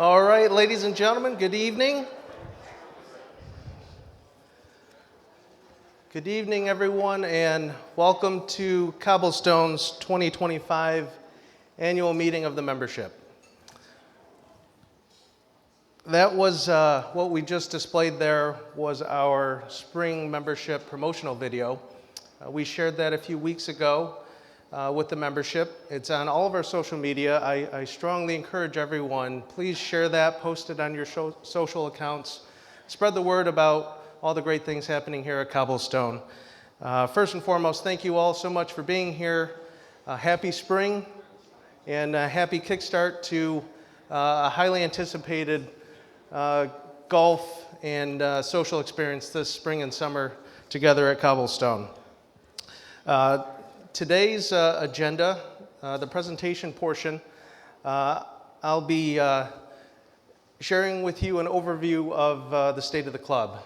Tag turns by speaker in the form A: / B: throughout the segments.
A: All right, ladies and gentlemen, good evening. Good evening, everyone, and welcome to Cobblestone's 2025 annual meeting of the membership. That was what we just displayed there was our spring membership promotional video. We shared that a few weeks ago with the membership. It's on all of our social media. I strongly encourage everyone, please share that, post it on your social accounts, spread the word about all the great things happening here at Cobblestone. First and foremost, thank you all so much for being here. Happy spring and happy kickstart to a highly anticipated golf and social experience this spring and summer together at Cobblestone. Today's agenda, the presentation portion, I'll be sharing with you an overview of the state of the club,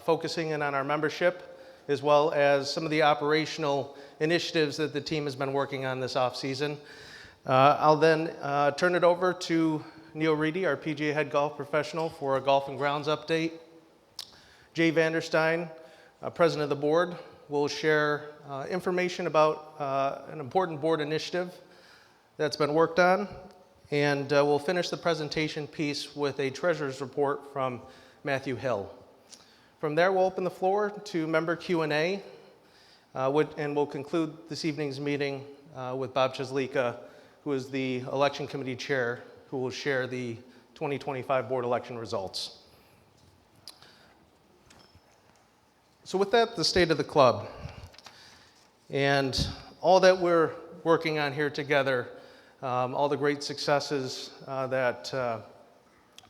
A: focusing in on our membership, as well as some of the operational initiatives that the team has been working on this off-season. I'll then turn it over to Neil Reedy, our PGA head golf professional, for a golf and grounds update. Jay Vanderstein, president of the board, will share information about an important board initiative that's been worked on, and we'll finish the presentation piece with a treasurer's report from Matthew Hill. From there, we'll open the floor to member Q&A, and we'll conclude this evening's meeting with Bob Cheslika, who is the election committee chair, who will share the 2025 board election results. So with that, the state of the club, and all that we're working on here together, all the great successes that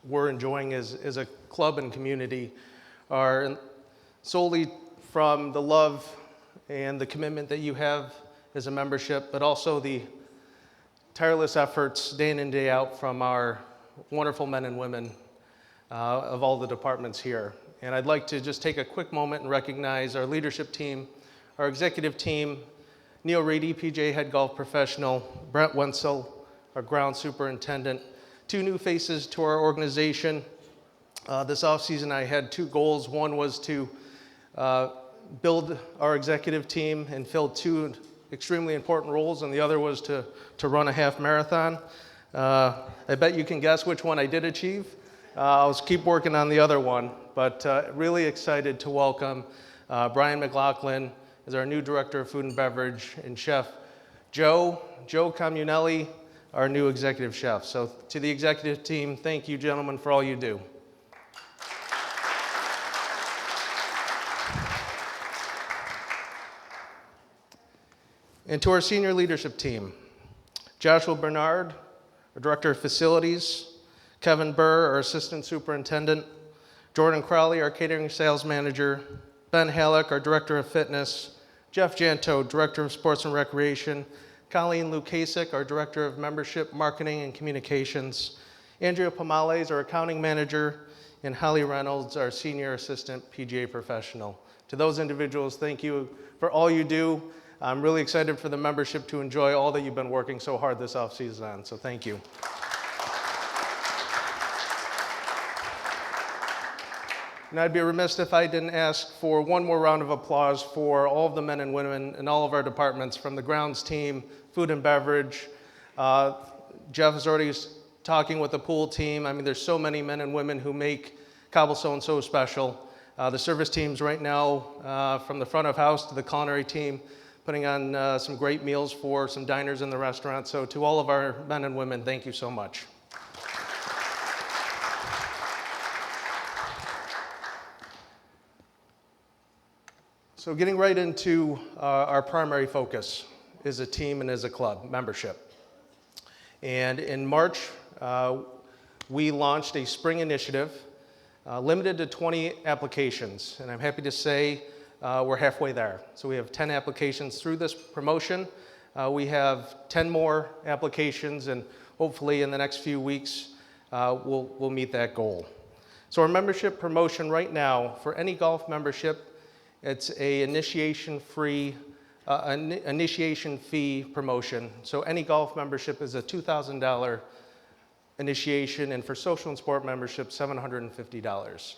A: we're enjoying as a club and community are solely from the love and the commitment that you have as a membership, but also the tireless efforts day in and day out from our wonderful men and women of all the departments here. And I'd like to just take a quick moment and recognize our leadership team, our executive team, Neil Reedy, PGA head golf professional, Brent Wenzel, our ground superintendent, two new faces to our organization. This offseason I had two goals. One was to build our executive team and fill two extremely important roles, and the other was to run a half marathon. I bet you can guess which one I did achieve. I'll keep working on the other one, but really excited to welcome Brian McLaughlin as our new director of food and beverage, and chef Joe Comunelli, our new executive chef. So to the executive team, thank you, gentlemen, for all you do. And to our senior leadership team, Joshua Bernard, our director of facilities, Kevin Burr, our assistant superintendent, Jordan Crowley, our catering sales manager, Ben Halleck, our director of fitness, Jeff Janto, director of sports and recreation, Colleen Lukasik, our director of membership, marketing, and communications, Andrea Pomales, our accounting manager, and Holly Reynolds, our senior assistant PGA professional. To those individuals, thank you for all you do. I'm really excited for the membership to enjoy all that you've been working so hard this off-season on, so thank you. And I'd be remiss if I didn't ask for one more round of applause for all of the men and women in all of our departments, from the grounds team, food and beverage. Jeff is already talking with the pool team. I mean, there's so many men and women who make Cobblestone so special. The service teams right now, from the front of house to the culinary team, putting on some great meals for some diners in the restaurant. So to all of our men and women, thank you so much. So getting right into our primary focus as a team and as a club, membership. And in March, we launched a spring initiative limited to 20 applications. And I'm happy to say we're halfway there. So we have 10 applications through this promotion. We have 10 more applications, and hopefully in the next few weeks, we'll meet that goal. So our membership promotion right now, for any golf membership, it's a initiation fee promotion. So any golf membership is a $2,000 initiation, and for social and sport membership, $750.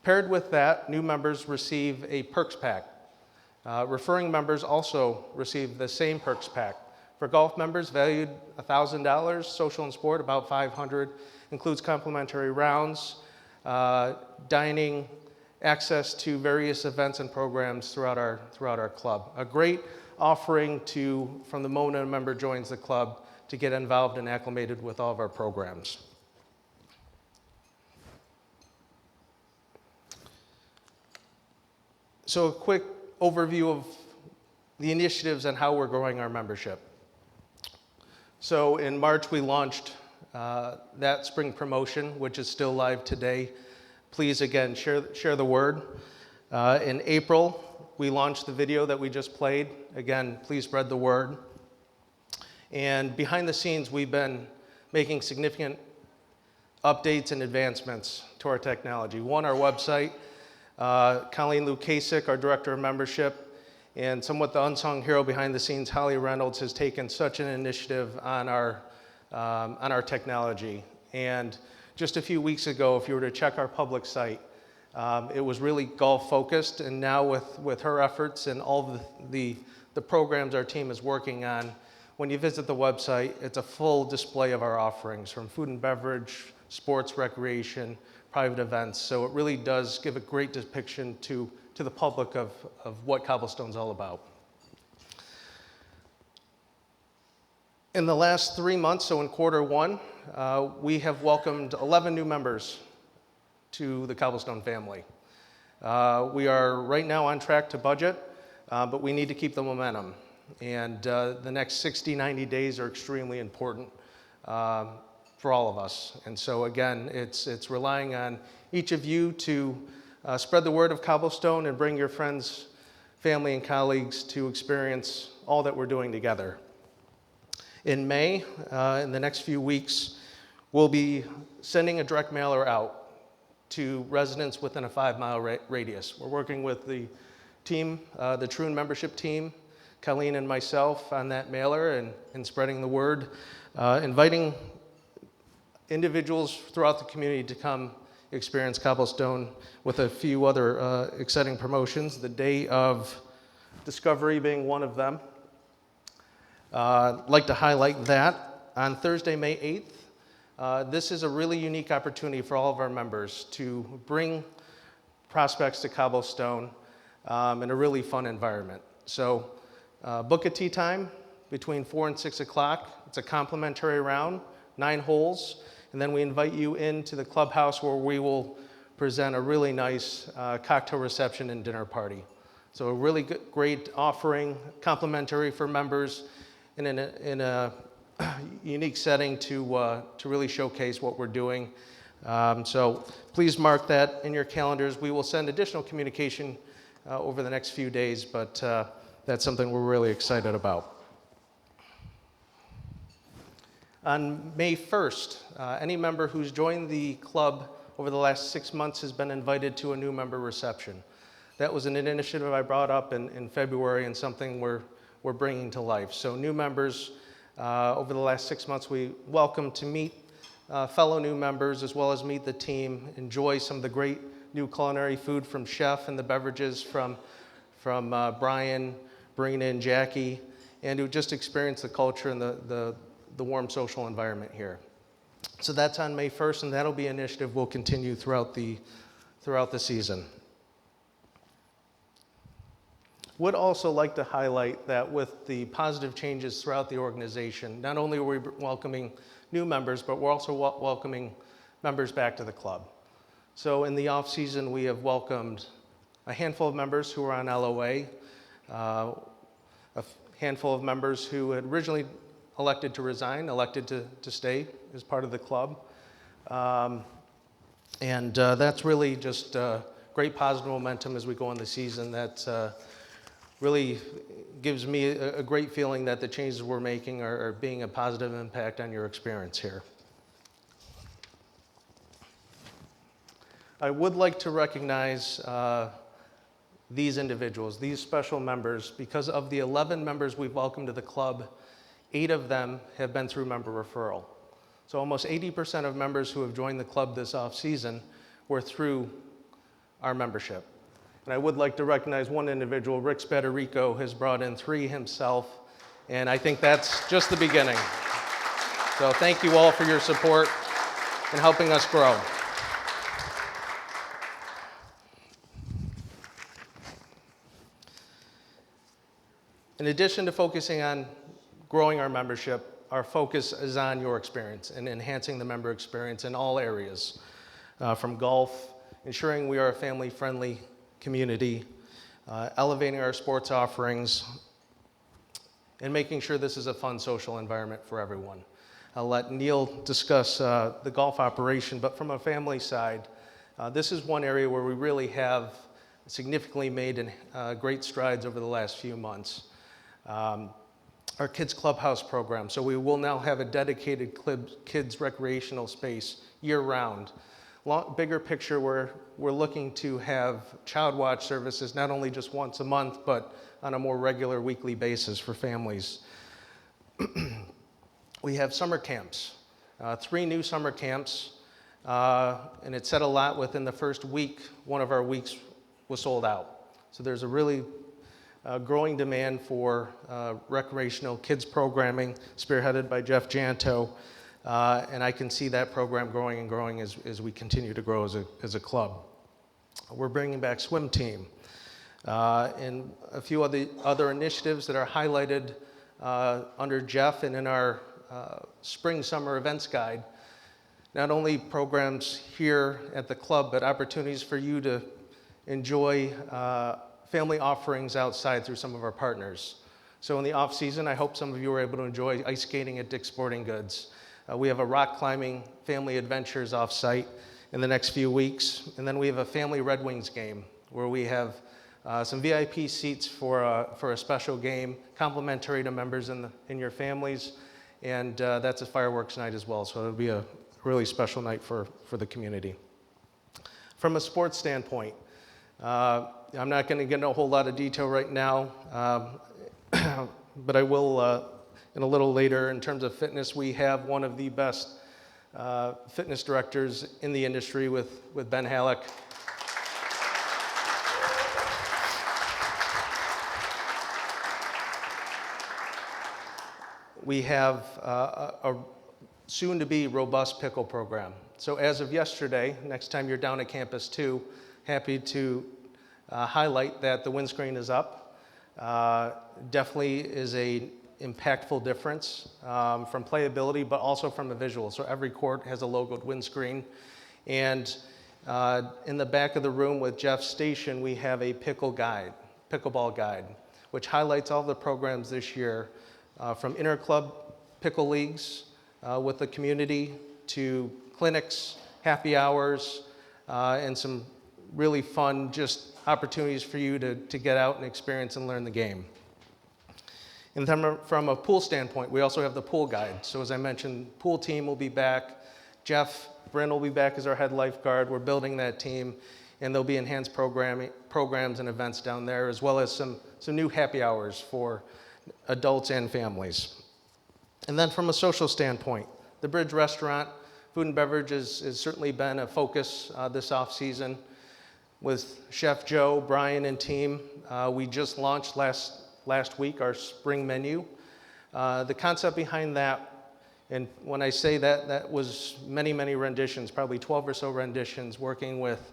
A: Paired with that, new members receive a perks pack. Referring members also receive the same perks pack. For golf members, valued $1,000, social and sport about $500, includes complimentary rounds, dining, access to various events and programs throughout our club. A great offering from the moment a member joins the club to get involved and acclimated with all of our programs. So a quick overview of the initiatives and how we're growing our membership. So in March, we launched that spring promotion, which is still live today. Please, again, share the word. In April, we launched the video that we just played. Again, please spread the word. And behind the scenes, we've been making significant updates and advancements to our technology. One, our website. Colleen Lukasik, our Director of Membership, and somewhat the unsung hero behind the scenes, Holly Reynolds, has taken such an initiative on our technology. And just a few weeks ago, if you were to check our public site, it was really golf focused, and now with her efforts and all the programs our team is working on, when you visit the website, it's a full display of our offerings from food and beverage, sports, recreation, private events. So it really does give a great depiction to the public of what Cobblestone's all about. In the last 3 months, so in quarter one, we have welcomed 11 new members to the Cobblestone family. We are right now on track to budget, but we need to keep the momentum. And the next 60, 90 days are extremely important for all of us. And so again, it's relying on each of you to spread the word of Cobblestone and bring your friends, family, and colleagues to experience all that we're doing together. In May, in the next few weeks, we'll be sending a direct mailer out to residents within a 5-mile radius. We're working with the team, the Troon membership team, Colleen and myself on that mailer and spreading the word, inviting individuals throughout the community to come experience Cobblestone with a few other exciting promotions, the day of discovery being one of them. I'd like to highlight that on Thursday, May 8th. This is a really unique opportunity for all of our members to bring prospects to Cobblestone in a really fun environment. So book a tea time between 4 and 6 o'clock. It's a complimentary round, 9 holes. And then we invite you into the clubhouse where we will present a really nice cocktail reception and dinner party. So a really great offering, complimentary for members in a unique setting to really showcase what we're doing. So please mark that in your calendars. We will send additional communication over the next few days, but that's something we're really excited about. On May 1st, any member who's joined the club over the last 6 months has been invited to a new member reception. That was an initiative I brought up in February and something we're bringing to life. So new members, over the last 6 months, we welcome to meet fellow new members as well as meet the team, enjoy some of the great new culinary food from Chef and the beverages from Brian, Brina, and Jackie, and to just experience the culture and the warm social environment here. So that's on May 1st, and that'll be an initiative we'll continue throughout the season. Would also like to highlight that with the positive changes throughout the organization, not only are we welcoming new members, but we're also welcoming members back to the club. So in the off season, we have welcomed a handful of members who are on LOA, a handful of members who had originally elected to resign, elected to stay as part of the club. And that's really just great positive momentum as we go in the season. That really gives me a great feeling that the changes we're making are being a positive impact on your experience here. I would like to recognize these individuals, these special members, because of the 11 members we've welcomed to the club, 8 of them have been through member referral. So almost 80% of members who have joined the club this off-season were through our membership. And I would like to recognize one individual. Rick Spadarico has brought in 3 himself, and I think that's just the beginning. So thank you all for your support and helping us grow. In addition to focusing on growing our membership, our focus is on your experience and enhancing the member experience in all areas, from golf, ensuring we are a family-friendly community, elevating our sports offerings, and making sure this is a fun social environment for everyone. I'll let Neil discuss the golf operation, but from a family side, this is one area where we really have significantly made great strides over the last few months. Our kids clubhouse program, so we will now have a dedicated kids recreational space year-round. Bigger picture, we're looking to have child watch services not only just once a month, but on a more regular weekly basis for families. We have summer camps, 3 new summer camps, and it said a lot within the first week. One of our weeks was sold out. So there's a really growing demand for recreational kids programming spearheaded by Jeff Janto, and I can see that program growing and growing as we continue to grow as a club. We're bringing back swim team and a few other initiatives that are highlighted under Jeff and in our spring summer events guide. Not only programs here at the club, but opportunities for you to enjoy family offerings outside through some of our partners. So in the off season, I hope some of you were able to enjoy ice skating at Dick's Sporting Goods. We have a rock climbing family adventures off site in the next few weeks. And then we have a family Red Wings game where we have some VIP seats for a special game, complimentary to members in your families. And that's a fireworks night as well. So it'll be a really special night for the community. From a sports standpoint, I'm not going to get into a whole lot of detail right now, but I will in a little later. In terms of fitness, we have one of the best fitness directors in the industry with Ben Halleck. We have a soon-to-be robust pickle program. So as of yesterday, next time you're down at Campus 2, happy to highlight that the windscreen is up. Definitely is a impactful difference from playability, but also from a visual. So every court has a logoed windscreen. And in the back of the room with Jeff's station, we have a pickleball guide, which highlights all the programs this year, from inter-club pickle leagues with the community to clinics, happy hours, and some really fun just opportunities for you to get out and experience and learn the game. And then from a pool standpoint, we also have the pool guide. So as I mentioned, pool team will be back. Jeff Bryn will be back as our head lifeguard. We're building that team, and there'll be enhanced programs and events down there, as well as some new happy hours for adults and families. And then from a social standpoint, the Bridge Restaurant, food and beverage has certainly been a focus this off-season. With Chef Joe, Brian, and team, we just launched last week our spring menu. The concept behind that, and when I say that, that was many, many renditions, probably 12 or so renditions, working with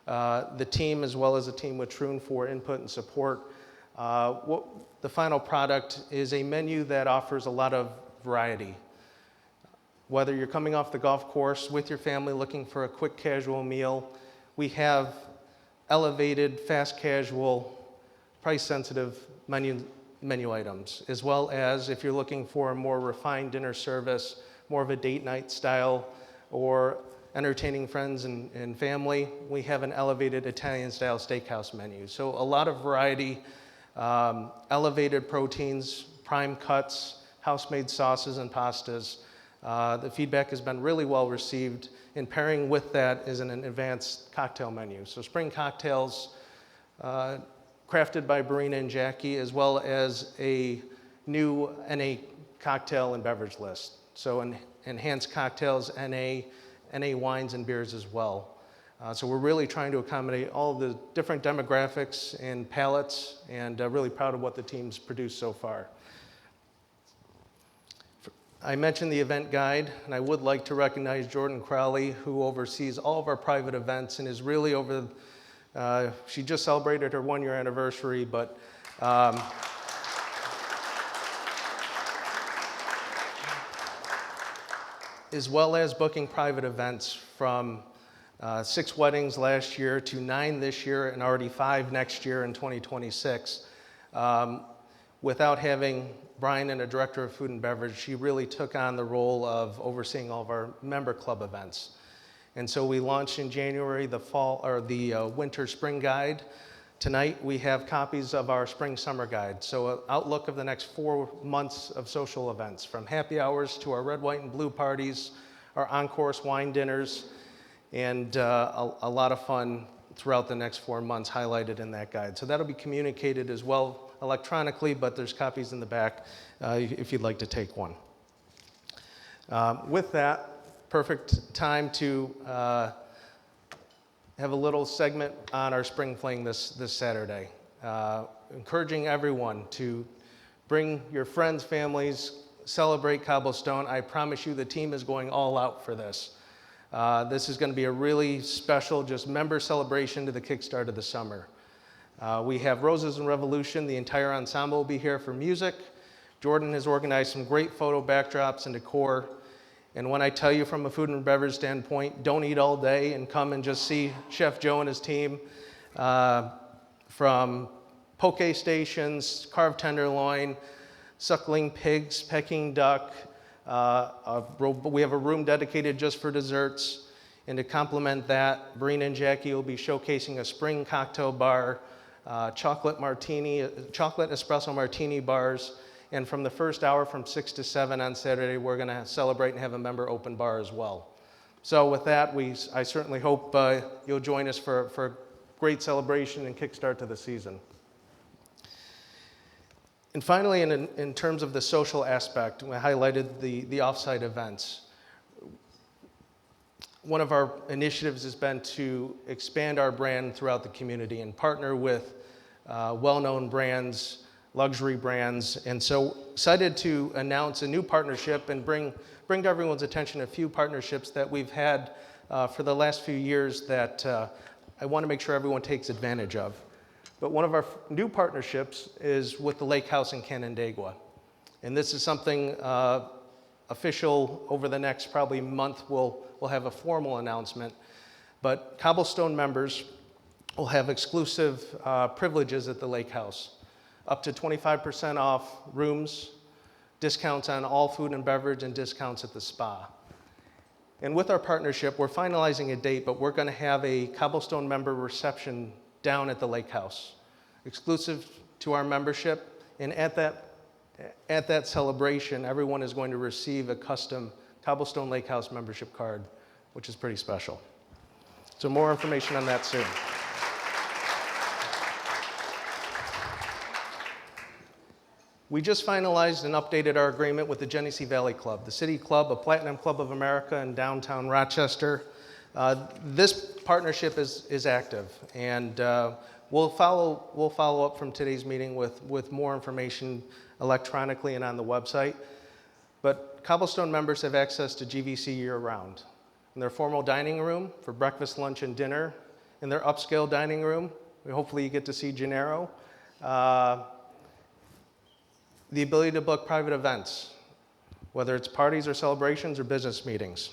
A: the team as well as a team with Troon for input and support. The final product is a menu that offers a lot of variety. Whether you're coming off the golf course with your family looking for a quick casual meal, we have elevated, fast casual, price-sensitive menu items, as well as if you're looking for a more refined dinner service, more of a date night style, or entertaining friends and family, we have an elevated Italian-style steakhouse menu. So a lot of variety, elevated proteins, prime cuts, house-made sauces and pastas. The feedback has been really well received, and pairing with that is an advanced cocktail menu. So spring cocktails, crafted by Barina and Jackie, as well as a new NA cocktail and beverage list. So enhanced cocktails, NA wines and beers as well. So we're really trying to accommodate all the different demographics and palates, and really proud of what the team's produced so far. I mentioned the event guide, and I would like to recognize Jordan Crowley, who oversees all of our private events and is really she just celebrated her 1-year anniversary, but as well as booking private events from 6 weddings last year to 9 this year and already 5 next year in 2026. Without having Brian and a director of food and beverage, she really took on the role of overseeing all of our member club events. And so we launched in January the winter spring guide. Tonight we have copies of our spring summer guide. So an outlook of the next 4 months of social events, from happy hours to our red, white, and blue parties, our on-course wine dinners, and a lot of fun throughout the next 4 months highlighted in that guide. So that'll be communicated as well electronically, but there's copies in the back if you'd like to take one. With that, perfect time to have a little segment on our spring fling this Saturday. Encouraging everyone to bring your friends, families, celebrate Cobblestone. I promise you the team is going all out for this. This is going to be a really special just member celebration to the kickstart of the summer. We have Roses and Revolution. The entire ensemble will be here for music. Jordan has organized some great photo backdrops and decor. And when I tell you from a food and beverage standpoint, don't eat all day and come and just see Chef Joe and his team. From poke stations, carved tenderloin, suckling pigs, Peking duck. We have a room dedicated just for desserts. And to complement that, Breen and Jackie will be showcasing a spring cocktail bar, chocolate espresso martini bars. And from the first hour, from 6 to 7 on Saturday, we're going to celebrate and have a member open bar as well. So with that, I certainly hope you'll join us for a great celebration and kickstart to the season. And finally, in terms of the social aspect, we highlighted the offsite events. One of our initiatives has been to expand our brand throughout the community and partner with well-known brands, luxury brands. And so excited to announce a new partnership and bring to everyone's attention a few partnerships that we've had for the last few years that I want to make sure everyone takes advantage of. But one of our new partnerships is with the Lake House in Canandaigua. And this is something official over the next probably month. We'll have a formal announcement. But Cobblestone members will have exclusive privileges at the Lake House. Up to 25% off rooms, discounts on all food and beverage, and discounts at the spa. And with our partnership, we're finalizing a date, but we're going to have a Cobblestone member reception down at the Lake House, exclusive to our membership. And at that celebration, everyone is going to receive a custom Cobblestone Lake House membership card, which is pretty special. So more information on that soon. We just finalized and updated our agreement with the Genesee Valley Club, the City Club, a Platinum Club of America in downtown Rochester. This partnership is active, and we'll follow up from today's meeting with more information electronically and on the website. But Cobblestone members have access to GVC year-round. In their formal dining room for breakfast, lunch, and dinner. In their upscale dining room, hopefully you get to see Gennaro. The ability to book private events, whether it's parties or celebrations or business meetings.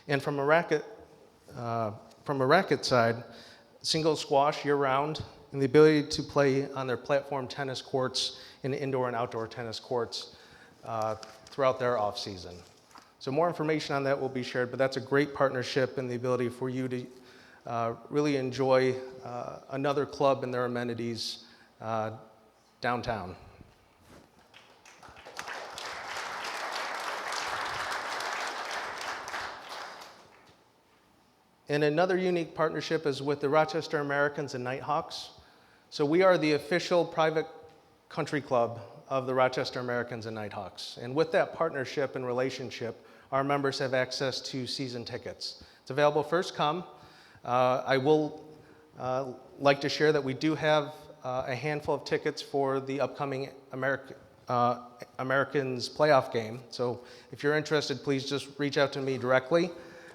A: And from a racket side, single squash year-round, and the ability to play on their platform tennis courts and indoor and outdoor tennis courts throughout their off-season. So more information on that will be shared, but that's a great partnership and the ability for you to really enjoy another club and their amenities downtown. And another unique partnership is with the Rochester Americans and Nighthawks. So we are the official private country club of the Rochester Americans and Nighthawks. And with that partnership and relationship, our members have access to season tickets. It's available first come. I will like to share that we do have a handful of tickets for the upcoming Americans playoff game. So if you're interested, please just reach out to me directly.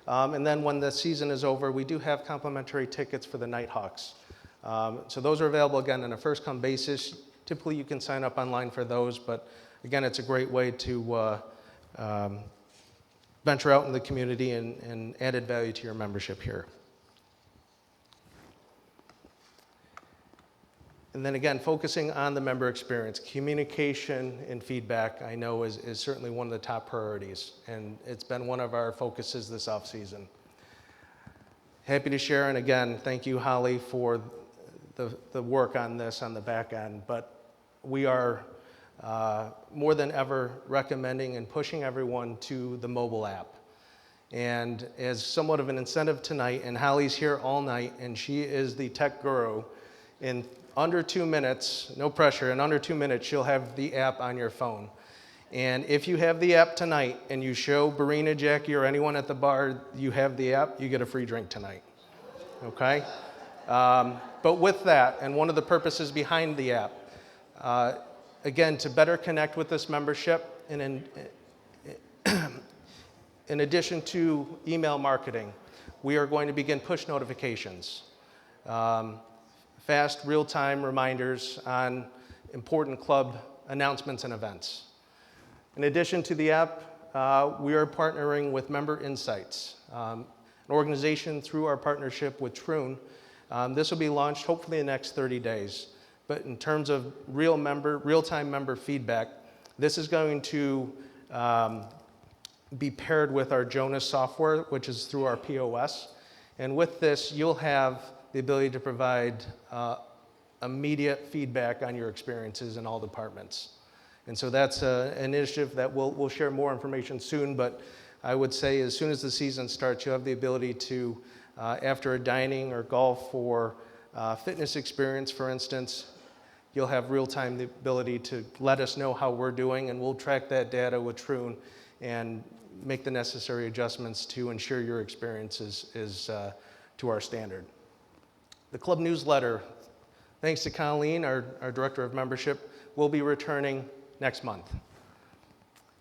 A: And then when the season is over, we do have complimentary tickets for the Nighthawks. So those are available again on a first come basis. Typically you can sign up online for those, but again, it's a great way to venture out in the community and added value to your membership here. And then again, focusing on the member experience, communication and feedback, I know is certainly one of the top priorities, and it's been one of our focuses this off-season. Happy to share, and again, thank you, Holly, for the work on this on the back end, but we are more than ever recommending and pushing everyone to the mobile app. And as somewhat of an incentive tonight, and Holly's here all night, and she is the tech guru, in under 2 minutes, no pressure, in under 2 minutes, she'll have the app on your phone. And if you have the app tonight and you show Barina, Jackie, or anyone at the bar you have the app, you get a free drink tonight, okay? But with that, and one of the purposes behind the app, again, to better connect with this membership, and in addition to email marketing, we are going to begin push notifications. Fast, real-time reminders on important club announcements and events. In addition to the app, we are partnering with Member Insights, an organization through our partnership with Troon. This will be launched hopefully in the next 30 days. But in terms of real-time member feedback, this is going to be paired with our Jonas software, which is through our POS. And with this, you'll have the ability to provide immediate feedback on your experiences in all departments. And so that's an initiative that we'll share more information soon, but I would say as soon as the season starts, you'll have the ability to, after a dining or golf or fitness experience, for instance, you'll have real-time the ability to let us know how we're doing, and we'll track that data with Troon and make the necessary adjustments to ensure your experience is to our standard. The club newsletter, thanks to Colleen, our Director of Membership, will be returning next month.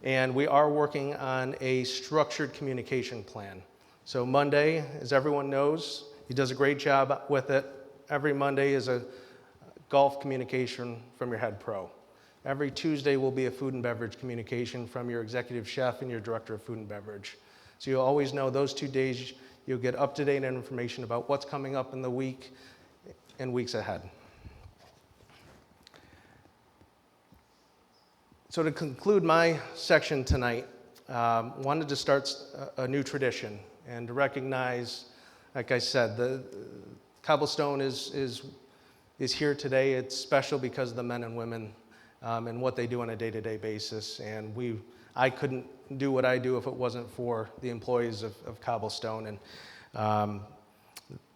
A: And we are working on a structured communication plan. So Monday, as everyone knows, he does a great job with it. Every Monday is a golf communication from your head pro. Every Tuesday will be a food and beverage communication from your executive chef and your Director of Food and Beverage. So you'll always know those 2 days you'll get up-to-date information about what's coming up in the week and weeks ahead. So to conclude my section tonight, wanted to start a new tradition and to recognize, like I said, the Cobblestone is here today. It's special because of the men and women and what they do on a day-to-day basis. And I couldn't do what I do if it wasn't for the employees of Cobblestone. And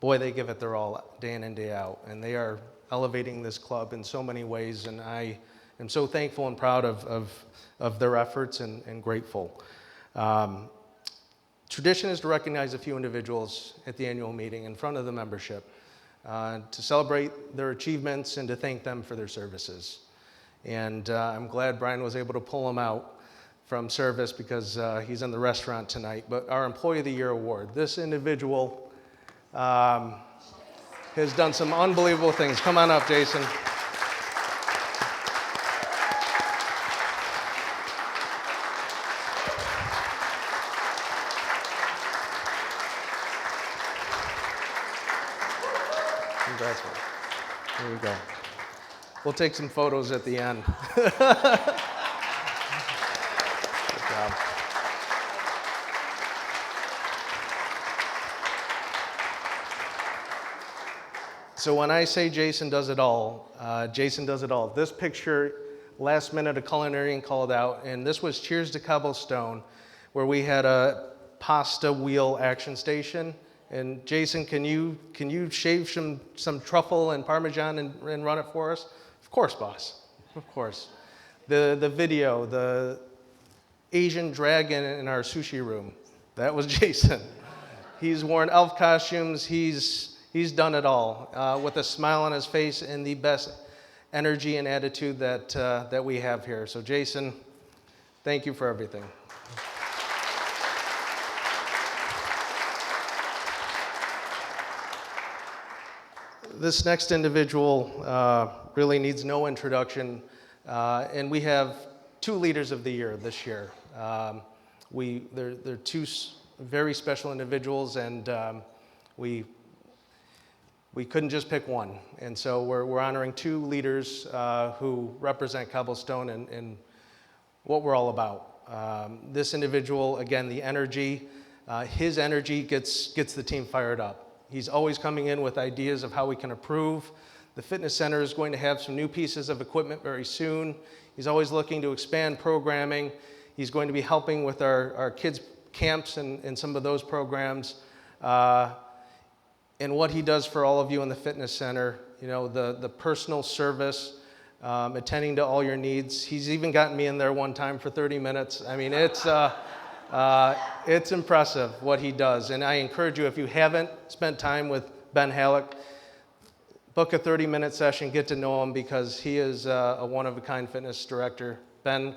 A: boy, they give it their all day in and day out. And they are elevating this club in so many ways. And I am so thankful and proud of their efforts and grateful. Tradition is to recognize a few individuals at the annual meeting in front of the membership to celebrate their achievements and to thank them for their services. And I'm glad Brian was able to pull him out from service because he's in the restaurant tonight. But our Employee of the Year award, this individual has done some unbelievable things. Come on up, Jason. Congrats, man. Here we go. We'll take some photos at the end. Good job. So when I say Jason does it all, Jason does it all. This picture, last minute, a culinarian called out, and this was Cheers to Cobblestone, where we had a pasta wheel action station. And Jason, can you shave some truffle and Parmesan and run it for us? Of course, boss. Of course. The video, the Asian dragon in our sushi room, that was Jason. He's worn elf costumes. He's done it all with a smile on his face and the best energy and attitude that we have here. So Jason, thank you for everything. This next individual really needs no introduction, and we have two leaders of the year this year. They're two very special individuals, and we couldn't just pick one. And so we're honoring two leaders who represent Cobblestone and what we're all about. This individual, again, the energy, his energy gets the team fired up. He's always coming in with ideas of how we can improve. The fitness center is going to have some new pieces of equipment very soon. He's always looking to expand programming. He's going to be helping with our kids' camps and some of those programs. And what he does for all of you in the fitness center, you know, the personal service, attending to all your needs. He's even gotten me in there one time for 30 minutes. I mean, it's impressive what he does. And I encourage you, if you haven't spent time with Ben Halleck, book a 30-minute session, get to know him, because he is a one-of-a-kind fitness director. Ben.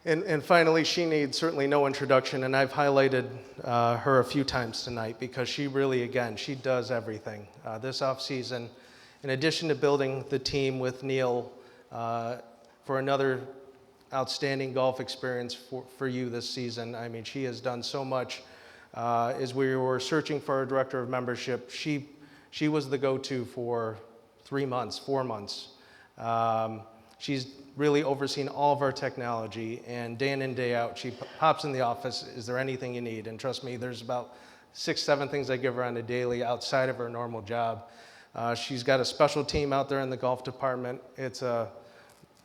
A: And finally, she needs certainly no introduction, and I've highlighted her a few times tonight because she really, again, she does everything. This offseason, in addition to building the team with Neil for another outstanding golf experience for you this season, I mean, she has done so much. As we were searching for a director of membership, she was the go-to for 3 months, 4 months. She's really overseen all of our technology, and day in and day out, she pops in the office, is there anything you need? And trust me, there's about 6, 7 things I give her on a daily outside of her normal job. She's got a special team out there in the golf department. It's a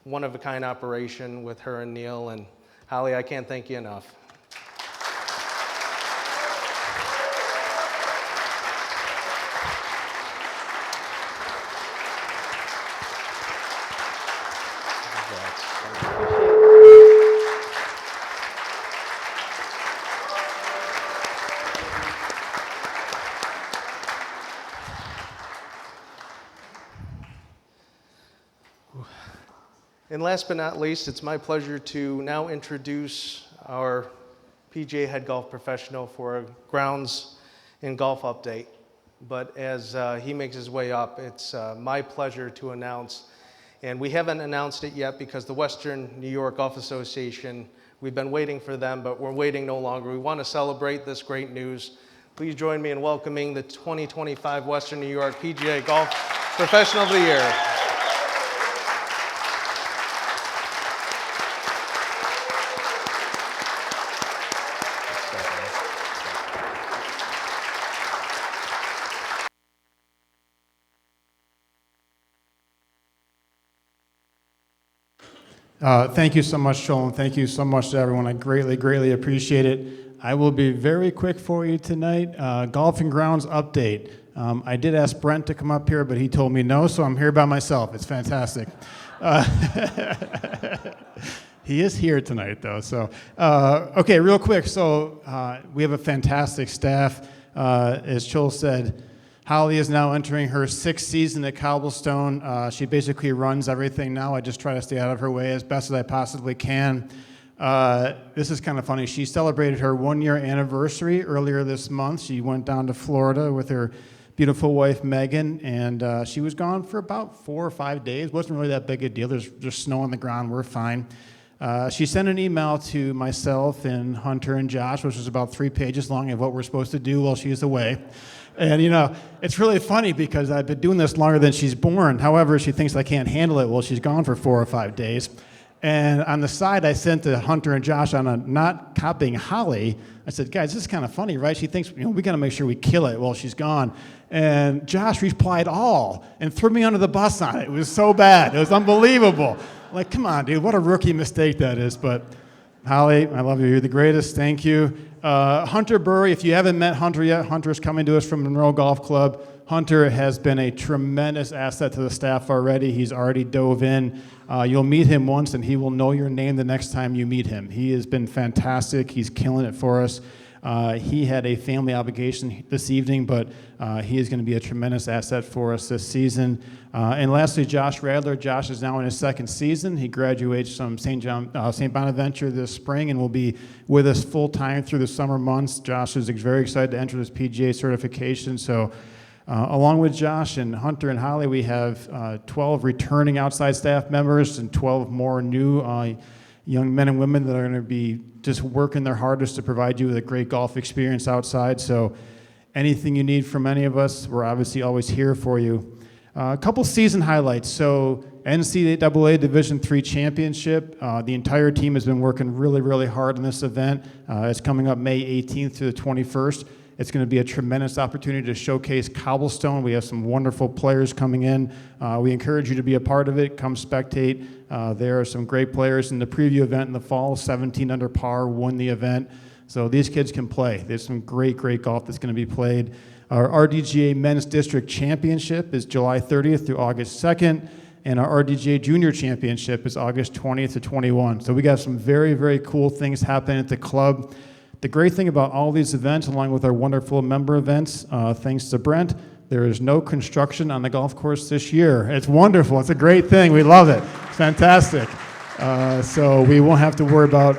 A: one-of-a-kind operation with her and Neil, and Holly, I can't thank you enough. And last but not least, it's my pleasure to now introduce our PGA head golf professional for a grounds and golf update. But as he makes his way up, it's my pleasure to announce, and we haven't announced it yet because the Western New York Golf Association, we've been waiting for them, but we're waiting no longer. We want to celebrate this great news. Please join me in welcoming the 2025 Western New York PGA Golf Professional of the Year.
B: Thank you so much, Joel, and thank you so much to everyone. I greatly, greatly appreciate it. I will be very quick for you tonight. Golf and grounds update. I did ask Brent to come up here, but he told me no, so I'm here by myself. It's fantastic. He is here tonight, though. So, okay, real quick. So we have a fantastic staff. As Joel said, Holly is now entering her 6th season at Cobblestone. She basically runs everything now. I just try to stay out of her way as best as I possibly can. This is kind of funny. She celebrated her 1-year anniversary earlier this month. She went down to Florida with her beautiful wife, Megan, and she was gone for about 4 or 5 days. Wasn't really that big a deal. There's just snow on the ground. We're fine. She sent an email to myself and Hunter and Josh, which was about 3 pages long, of what we're supposed to do while she's away. And, you know, it's really funny because I've been doing this longer than she's born. However, she thinks I can't handle it while she's gone for 4 or 5 days. And on the side, I sent to Hunter and Josh on a not copying Holly. I said, guys, this is kind of funny, right? She thinks, we got to make sure we kill it while she's gone. And Josh replied all and threw me under the bus on it. It was so bad. It was unbelievable. Like, come on, dude, what a rookie mistake that is. But Holly, I love you. You're the greatest. Thank you. Hunter Burry, if you haven't met Hunter yet, Hunter's coming to us from Monroe Golf Club. Hunter has been a tremendous asset to the staff already. He's already dove in. You'll meet him once, and he will know your name the next time you meet him. He has been fantastic. He's killing it for us. He had a family obligation this evening, but he is going to be a tremendous asset for us this season. And lastly, Josh Radler. Josh is now in his second season. He graduates from St. Bonaventure this spring and will be with us full-time through the summer months. Josh is very excited to enter this PGA certification, so along with Josh and Hunter and Holly, we have 12 returning outside staff members and 12 more new young men and women that are going to be just working their hardest to provide you with a great golf experience outside. So anything you need from any of us, we're obviously always here for you. A couple season highlights. So NCAA Division III Championship. The entire team has been working really, really hard on this event. It's coming up May 18th to the 21st. It's going to be a tremendous opportunity to showcase Cobblestone. We have some wonderful players coming in. We encourage you to be a part of it. Come spectate. There are some great players in the preview event in the fall. 17 under par won the event. So these kids can play. There's some great, great golf that's going to be played. Our RDGA Men's District Championship is July 30th through August 2nd. And our RDGA Junior Championship is August 20th to 21. So we got some very, very cool things happening at the club. The great thing about all these events, along with our wonderful member events, thanks to Brent, there is no construction on the golf course this year. It's wonderful. It's a great thing. We love it. It's fantastic. So we won't have to worry about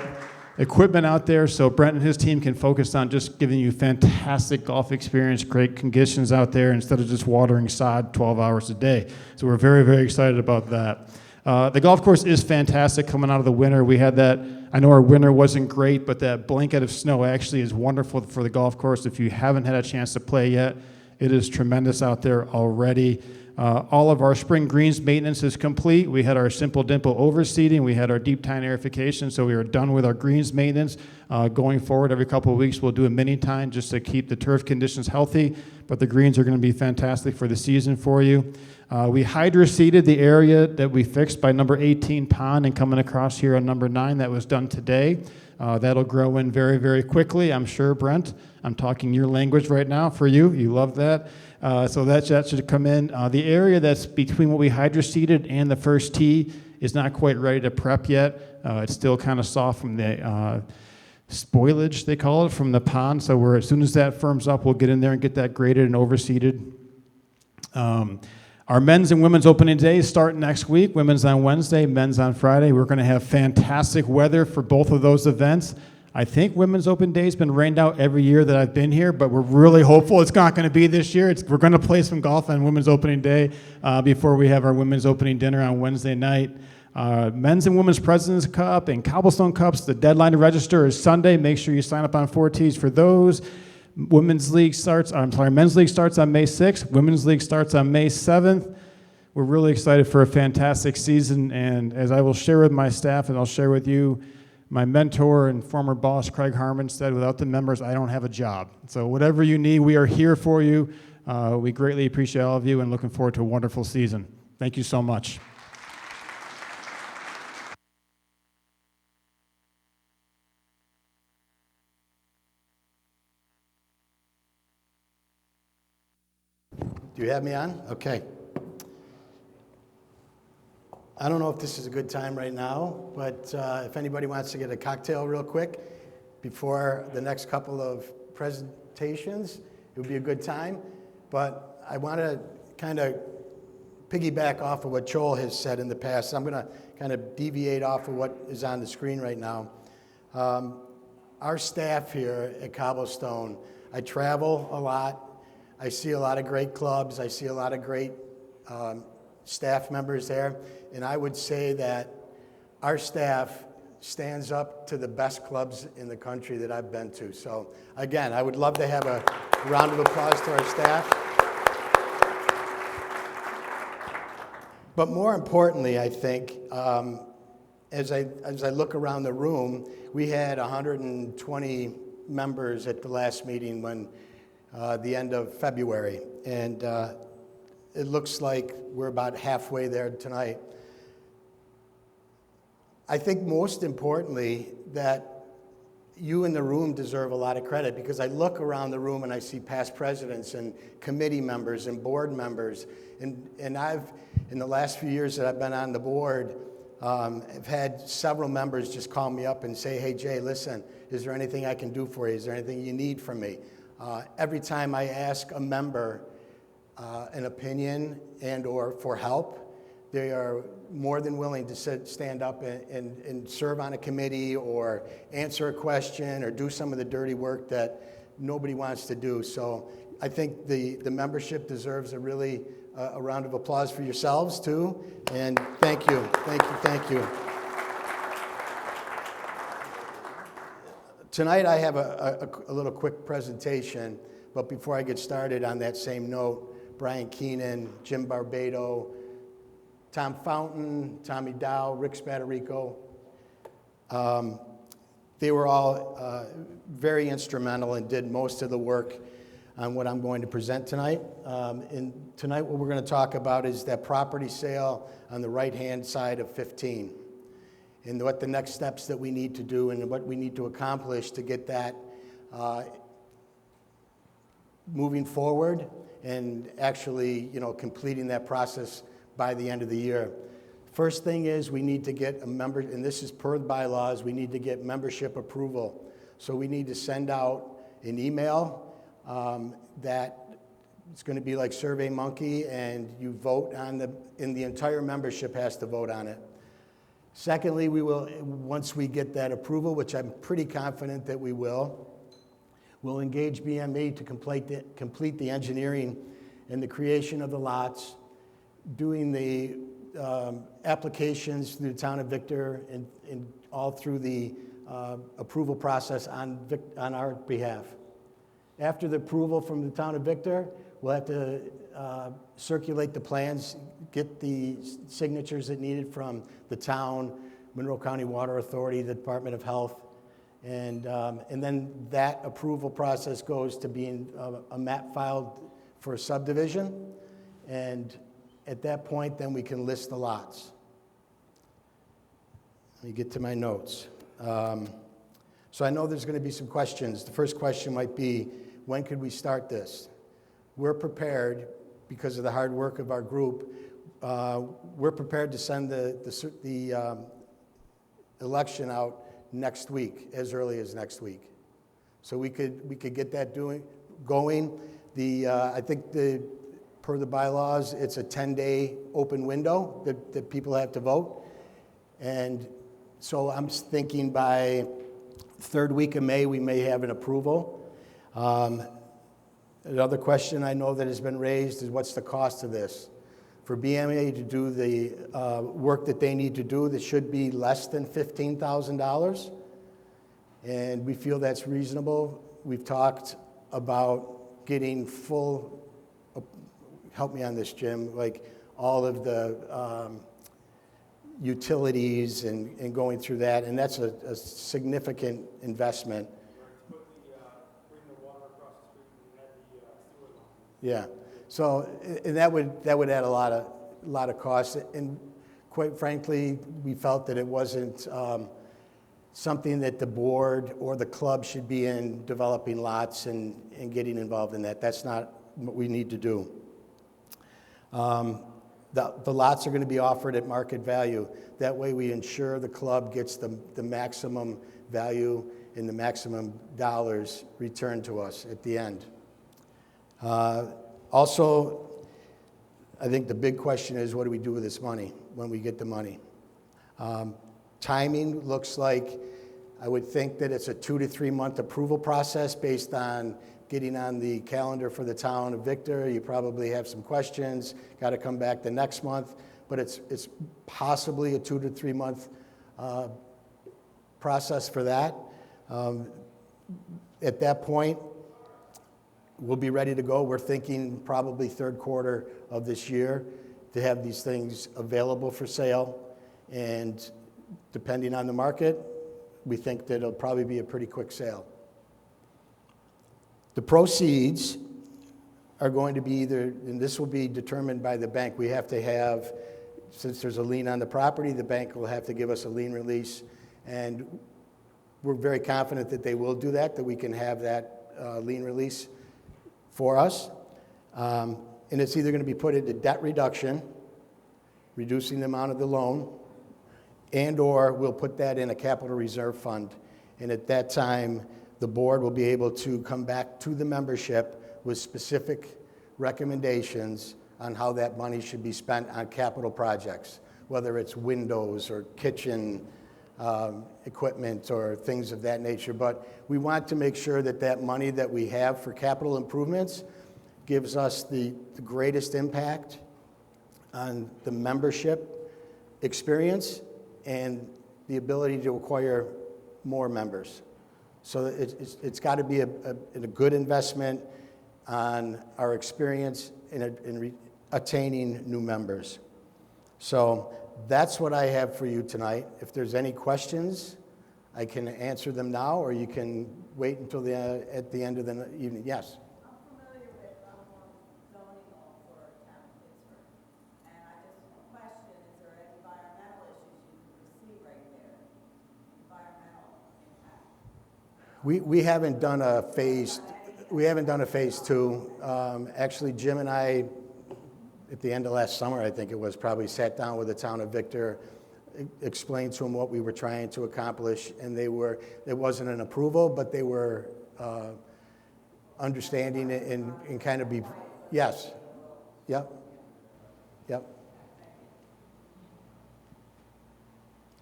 B: equipment out there. So Brent and his team can focus on just giving you fantastic golf experience, great conditions out there, instead of just watering sod 12 hours a day. So we're very, very excited about that. The golf course is fantastic coming out of the winter. We had that. I know our winter wasn't great, but that blanket of snow actually is wonderful for the golf course. If you haven't had a chance to play yet, it is tremendous out there already. All of our spring greens maintenance is complete. We had our simple dimple overseeding. We had our deep tine aerification, so we are done with our greens maintenance. Going forward, every couple of weeks, we'll do a mini tine just to keep the turf conditions healthy, but the greens are going to be fantastic for the season for you. We hydro-seeded the area that we fixed by number 18 pond and coming across here on number 9. That was done today. That'll grow in very, very quickly, I'm sure, Brent. I'm talking your language right now for you. You love that. So that should come in. The area that's between what we hydro-seeded and the first tee is not quite ready to prep yet. It's still kind of soft from the spoilage, they call it, from the pond. So as soon as that firms up, we'll get in there and get that graded and overseeded. Our men's and women's opening days start next week. Women's on Wednesday, men's on Friday. We're going to have fantastic weather for both of those events. I think women's open day has been rained out every year that I've been here, but we're really hopeful it's not going to be this year. We're going to play some golf on women's opening day before we have our women's opening dinner on Wednesday night. Men's and women's President's Cup and Cobblestone Cups, the deadline to register is Sunday. Make sure you sign up on 4Ts for those. Men's league starts on May 6th. Women's league starts on May 7th. We're really excited for a fantastic season, and as I will share with my staff and I'll share with you, my mentor and former boss, Craig Harmon, said, without the members, I don't have a job. So whatever you need, we are here for you. We greatly appreciate all of you and looking forward to a wonderful season. Thank you so much.
C: Do you have me on? Okay. I don't know if this is a good time right now, but if anybody wants to get a cocktail real quick before the next couple of presentations, it would be a good time. But I want to kind of piggyback off of what Joel has said in the past. I'm going to kind of deviate off of what is on the screen right now. Our staff here at Cobblestone, I travel a lot. I see a lot of great clubs. I see a lot of great staff members there. And I would say that our staff stands up to the best clubs in the country that I've been to. So again, I would love to have a round of applause to our staff. But more importantly, I think, as I look around the room, we had 120 members at the last meeting when the end of February, and it looks like we're about halfway there tonight. I think most importantly that you in the room deserve a lot of credit, because I look around the room and I see past presidents and committee members and board members, and I've, in the last few years that I've been on the board, I've had several members just call me up and say, hey Jay, listen, is there anything I can do for you? Is there anything you need from me? Every time I ask a member an opinion and or for help, they are more than willing to stand up and serve on a committee or answer a question or do some of the dirty work that nobody wants to do. So I think the membership deserves a really a round of applause for yourselves too. And thank you, thank you, thank you. Tonight I have a little quick presentation, but before I get started on that same note, Brian Keenan, Jim Barbado, Tom Fountain, Tommy Dow, Rick Spadarico, they were all very instrumental and did most of the work on what I'm going to present tonight. And tonight what we're going to talk about is that property sale on the right-hand side of 15, and what the next steps that we need to do and what we need to accomplish to get that moving forward and actually, completing that process by the end of the year. First thing is we need to get a member, and this is per the bylaws, we need to get membership approval. So we need to send out an email that it's going to be like SurveyMonkey, and you vote on and the entire membership has to vote on it. Secondly, we will, once we get that approval, which I'm pretty confident that we will, we'll engage BME to complete the engineering and the creation of the lots, doing the applications through the town of Victor and all through the approval process on our behalf. After the approval from the town of Victor, we'll have to circulate the plans, get the signatures that needed from the town, Monroe County Water Authority, the Department of Health, and then that approval process goes to being a map filed for a subdivision, and at that point, then we can list the lots. Let me get to my notes. So I know there's going to be some questions. The first question might be, when could we start this? We're prepared, because of the hard work of our group, we're prepared to send the election out next week, as early as next week. So we could get that going. I think per the bylaws, it's a 10-day open window that people have to vote. And so I'm thinking by third week of May, we may have an approval. Another question I know that has been raised is, what's the cost of this? For BMA to do the work that they need to do, that should be less than $15,000. And we feel that's reasonable. We've talked about getting full, help me on this, Jim, like all of the utilities and going through that, and that's a significant investment.
D: Bring the water across the street and add the sewer line.
C: Yeah, so and that would add a lot of costs, and quite frankly, we felt that it wasn't something that the board or the club should be in, developing lots and getting involved in that. That's not what we need to do. The lots are going to be offered at market value. That way we ensure the club gets the maximum value and the maximum dollars returned to us at the end. Also, I think the big question is, what do we do with this money when we get the money? Timing looks like, I would think that it's a 2 to 3 month approval process based on getting on the calendar for the town of Victor. You probably have some questions, got to come back the next month, but it's possibly a 2 to 3 month process for that. At that point, we'll be ready to go. We're thinking probably third quarter of this year to have these things available for sale. And depending on the market, we think that it'll probably be a pretty quick sale. The proceeds are going to be either, and this will be determined by the bank, we have to have, since there's a lien on the property, the bank will have to give us a lien release, and we're very confident that they will do that we can have that lien release for us. And it's either going to be put into debt reduction, reducing the amount of the loan, and or we'll put that in a capital reserve fund. And at that time, the board will be able to come back to the membership with specific recommendations on how that money should be spent on capital projects, whether it's windows or kitchen equipment or things of that nature. But we want to make sure that that money that we have for capital improvements gives us the greatest impact on the membership experience and the ability to acquire more members. So it's got to be a good investment on our experience in attaining new members. So that's what I have for you tonight. If there's any questions, I can answer them now, or you can wait until at the end of the evening. Yes?
E: I'm familiar with zoning law for town of Pittsburgh, and I just question, is there any environmental issues you can see right there? Environmental impact?
C: We haven't done a phase two. Actually, Jim and I, at the end of last summer, I think it was, probably sat down with the town of Victor, explained to them what we were trying to accomplish, and it wasn't an approval, but they were understanding it and kind of yes. Yep.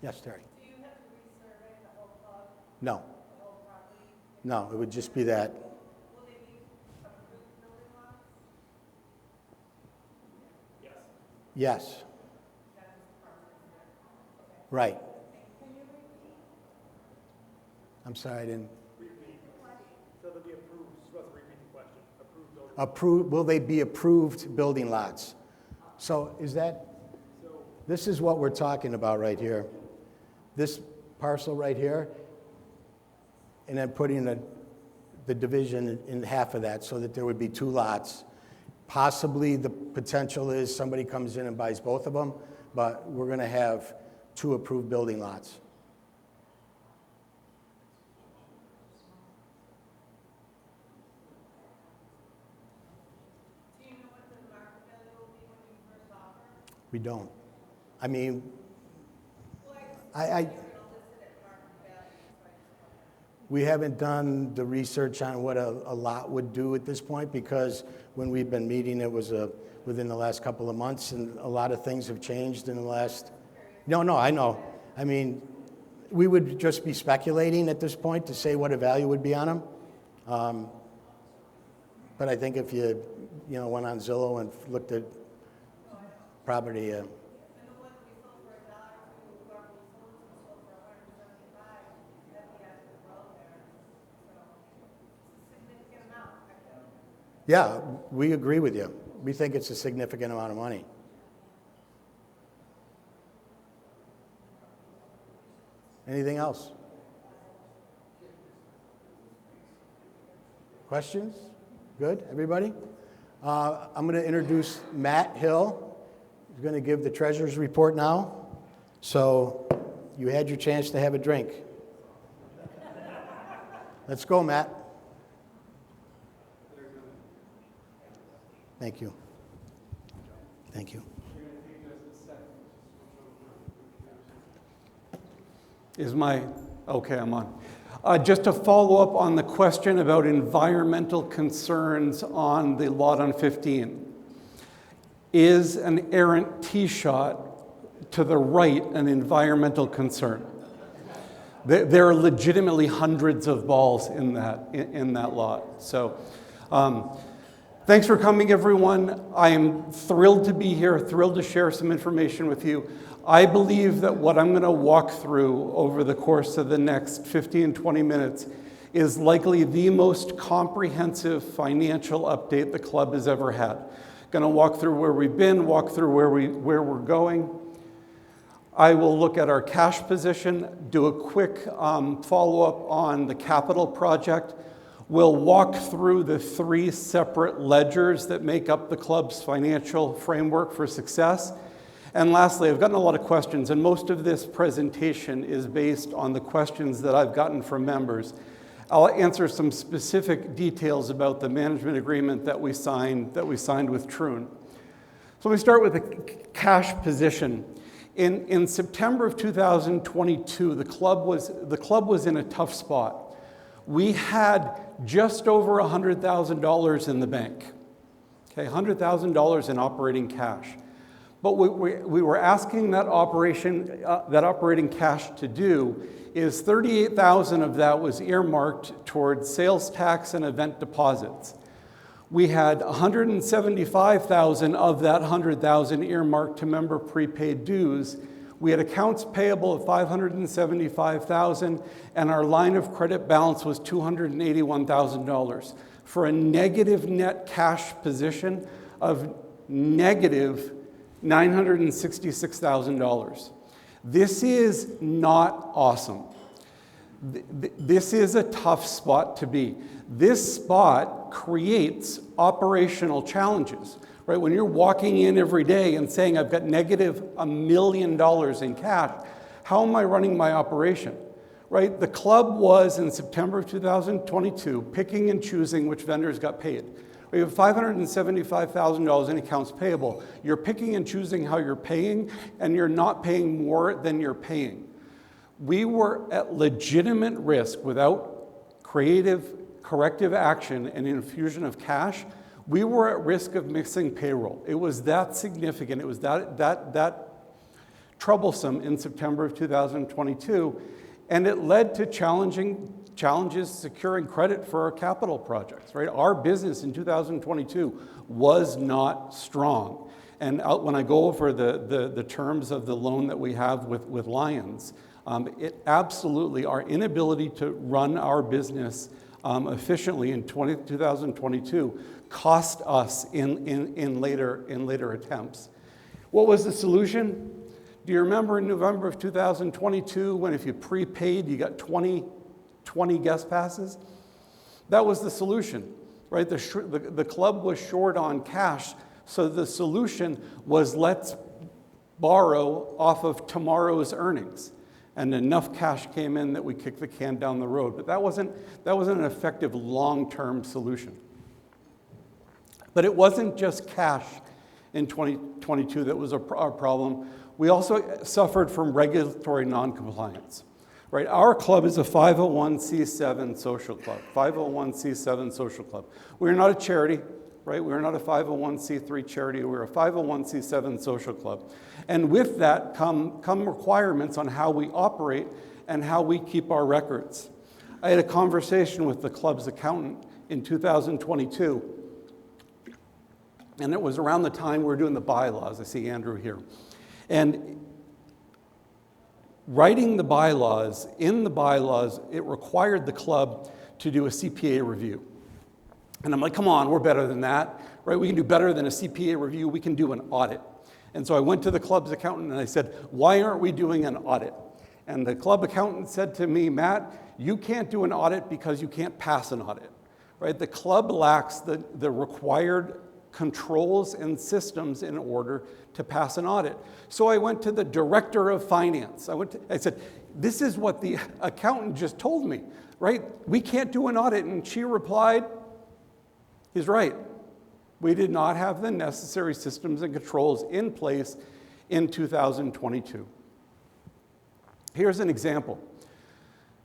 C: Yes, Terry.
E: Do you have to resurvey the whole club,
C: No.
E: the whole property?
C: No, it would just be that.
E: Will they be approved building lots?
C: Yes. Right. I'm sorry, I didn't.
D: So they'll be approved, supposed to repeat the question, approved building.
C: Will they be approved building lots? So this is what we're talking about right here. This parcel right here, and then putting the division in half of that so that there would be two lots. Possibly the potential is somebody comes in and buys both of them, but we're going to have two approved building lots.
E: Do you know what the market value will be when you first offer?
C: We don't. I mean,
E: Well,
C: I
E: listed at market value, so I just
C: we haven't done the research on what a lot would do at this point, because when we've been meeting, it was within the last couple of months, and a lot of things have changed in the last. No, I know. I mean, we would just be speculating at this point to say what a value would be on them. But I think if you went on Zillow and looked at property.
E: And the one we sold for $1 to whoever we sold to sold for $175, that we have to grow there. So it's a significant amount, I feel.
C: Yeah, we agree with you. We think it's a significant amount of money. Anything else? Questions? Good, everybody? I'm going to introduce Matt Hill. He's going to give the treasurer's report now. So you had your chance to have a drink. Let's go, Matt. Thank you. Thank you.
F: Okay, I'm on. Just to follow up on the question about environmental concerns on the lot on 15. Is an errant tee shot to the right an environmental concern? There are legitimately hundreds of balls in that lot. So thanks for coming, everyone. I am thrilled to be here, thrilled to share some information with you. I believe that what I'm going to walk through over the course of the next 15, 20 minutes is likely the most comprehensive financial update the club has ever had. Going to walk through where we've been, walk through where we're going. I will look at our cash position, do a quick follow-up on the capital project. We'll walk through the 3 separate ledgers that make up the club's financial framework for success. And lastly, I've gotten a lot of questions, and most of this presentation is based on the questions that I've gotten from members. I'll answer some specific details about the management agreement that we signed with Troon. So we start with the cash position. In September of 2022, the club was in a tough spot. We had just over $100,000 in the bank, okay, $100,000 in operating cash. But what we were asking that operating cash to do is $38,000 of that was earmarked towards sales tax and event deposits. We had $175,000 of that $100,000 earmarked to member prepaid dues. We had accounts payable of $575,000, and our line of credit balance was $281,000 for a negative net cash position of negative $966,000. This is not awesome. This is a tough spot to be. This spot creates operational challenges, right? When you're walking in every day and saying, I've got negative $1 million in cash, how am I running my operation, right? The club was, in September of 2022, picking and choosing which vendors got paid. We have $575,000 in accounts payable. You're picking and choosing how you're paying, and you're not paying more than you're paying. We were at legitimate risk without corrective action and infusion of cash. We were at risk of missing payroll. It was that significant. It was that troublesome in September of 2022, and it led to challenges securing credit for our capital projects, right? Our business in 2022 was not strong. And when I go over the terms of the loan that we have with Lions, it absolutely, our inability to run our business efficiently in 2022 cost us in later attempts. What was the solution? Do you remember in November of 2022 when if you prepaid, you got 20 guest passes? That was the solution, right? The club was short on cash, so the solution was let's borrow off of tomorrow's earnings. And enough cash came in that we kicked the can down the road. But that wasn't an effective long-term solution. But it wasn't just cash in 2022 that was our problem. We also suffered from regulatory non-compliance. Right? Our club is a 501c7 social club. 501c7 social club. We're not a charity, right? We're not a 501c3 charity. We're a 501c7 social club. And with that come requirements on how we operate and how we keep our records. I had a conversation with the club's accountant in 2022, and it was around the time we were doing the bylaws. I see Andrew here. And writing the bylaws, in the bylaws, it required the club to do a CPA review. And I'm like, come on, we're better than that, right? We can do better than a CPA review. We can do an audit. And so I went to the club's accountant and I said, why aren't we doing an audit? And the club accountant said to me, Matt, you can't do an audit because you can't pass an audit, right? The club lacks the required controls and systems in order to pass an audit. So I went to the director of finance. I said, this is what the accountant just told me, right? We can't do an audit. And she replied, he's right. We did not have the necessary systems and controls in place in 2022. Here's an example.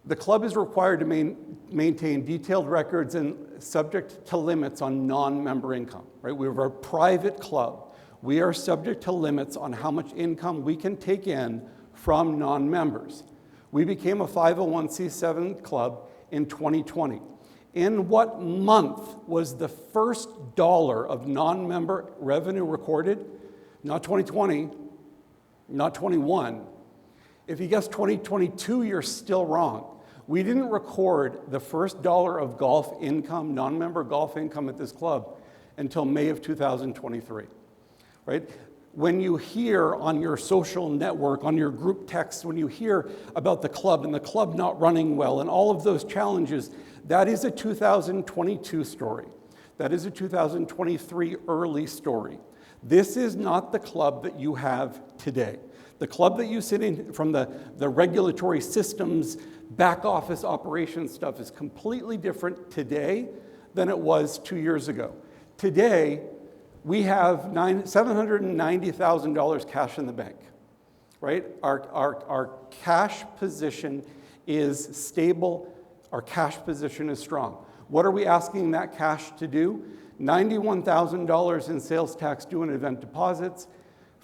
F: The club is required to maintain detailed records and subject to limits on non-member income, right? We're a private club. We are subject to limits on how much income we can take in from non-members. We became a 501c7 club in 2020. In what month was the first dollar of non-member revenue recorded? Not 2020, not 21. If you guess 2022, you're still wrong. We didn't record the first dollar of golf income, non-member golf income at this club until May of 2023, right? when you hear on your social network, on your group text, when you hear about the club and the club not running well and all of those challenges, that is a 2022 story. That is a 2023 early story. This is not the club that you have today. The club that you sit in from the regulatory systems, back office operations stuff is completely different today than it was 2 years ago. Today, we have $790,000 cash in the bank, right? Our cash position is stable. Our cash position is strong. What are we asking that cash to do? $91,000 in sales tax due and event deposits,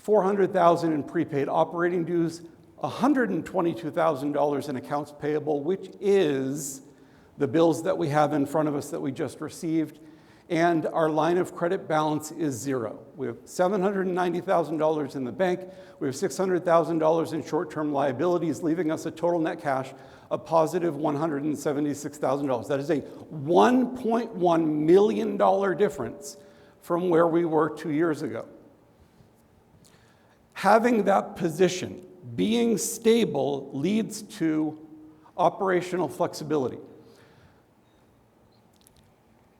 F: $400,000 in prepaid operating dues, $122,000 in accounts payable, which is the bills that we have in front of us that we just received, and our line of credit balance is zero. We have $790,000 in the bank. We have $600,000 in short-term liabilities, leaving us a total net cash of positive $176,000. That is a $1.1 million difference from where we were 2 years ago. Having that position, being stable, leads to operational flexibility.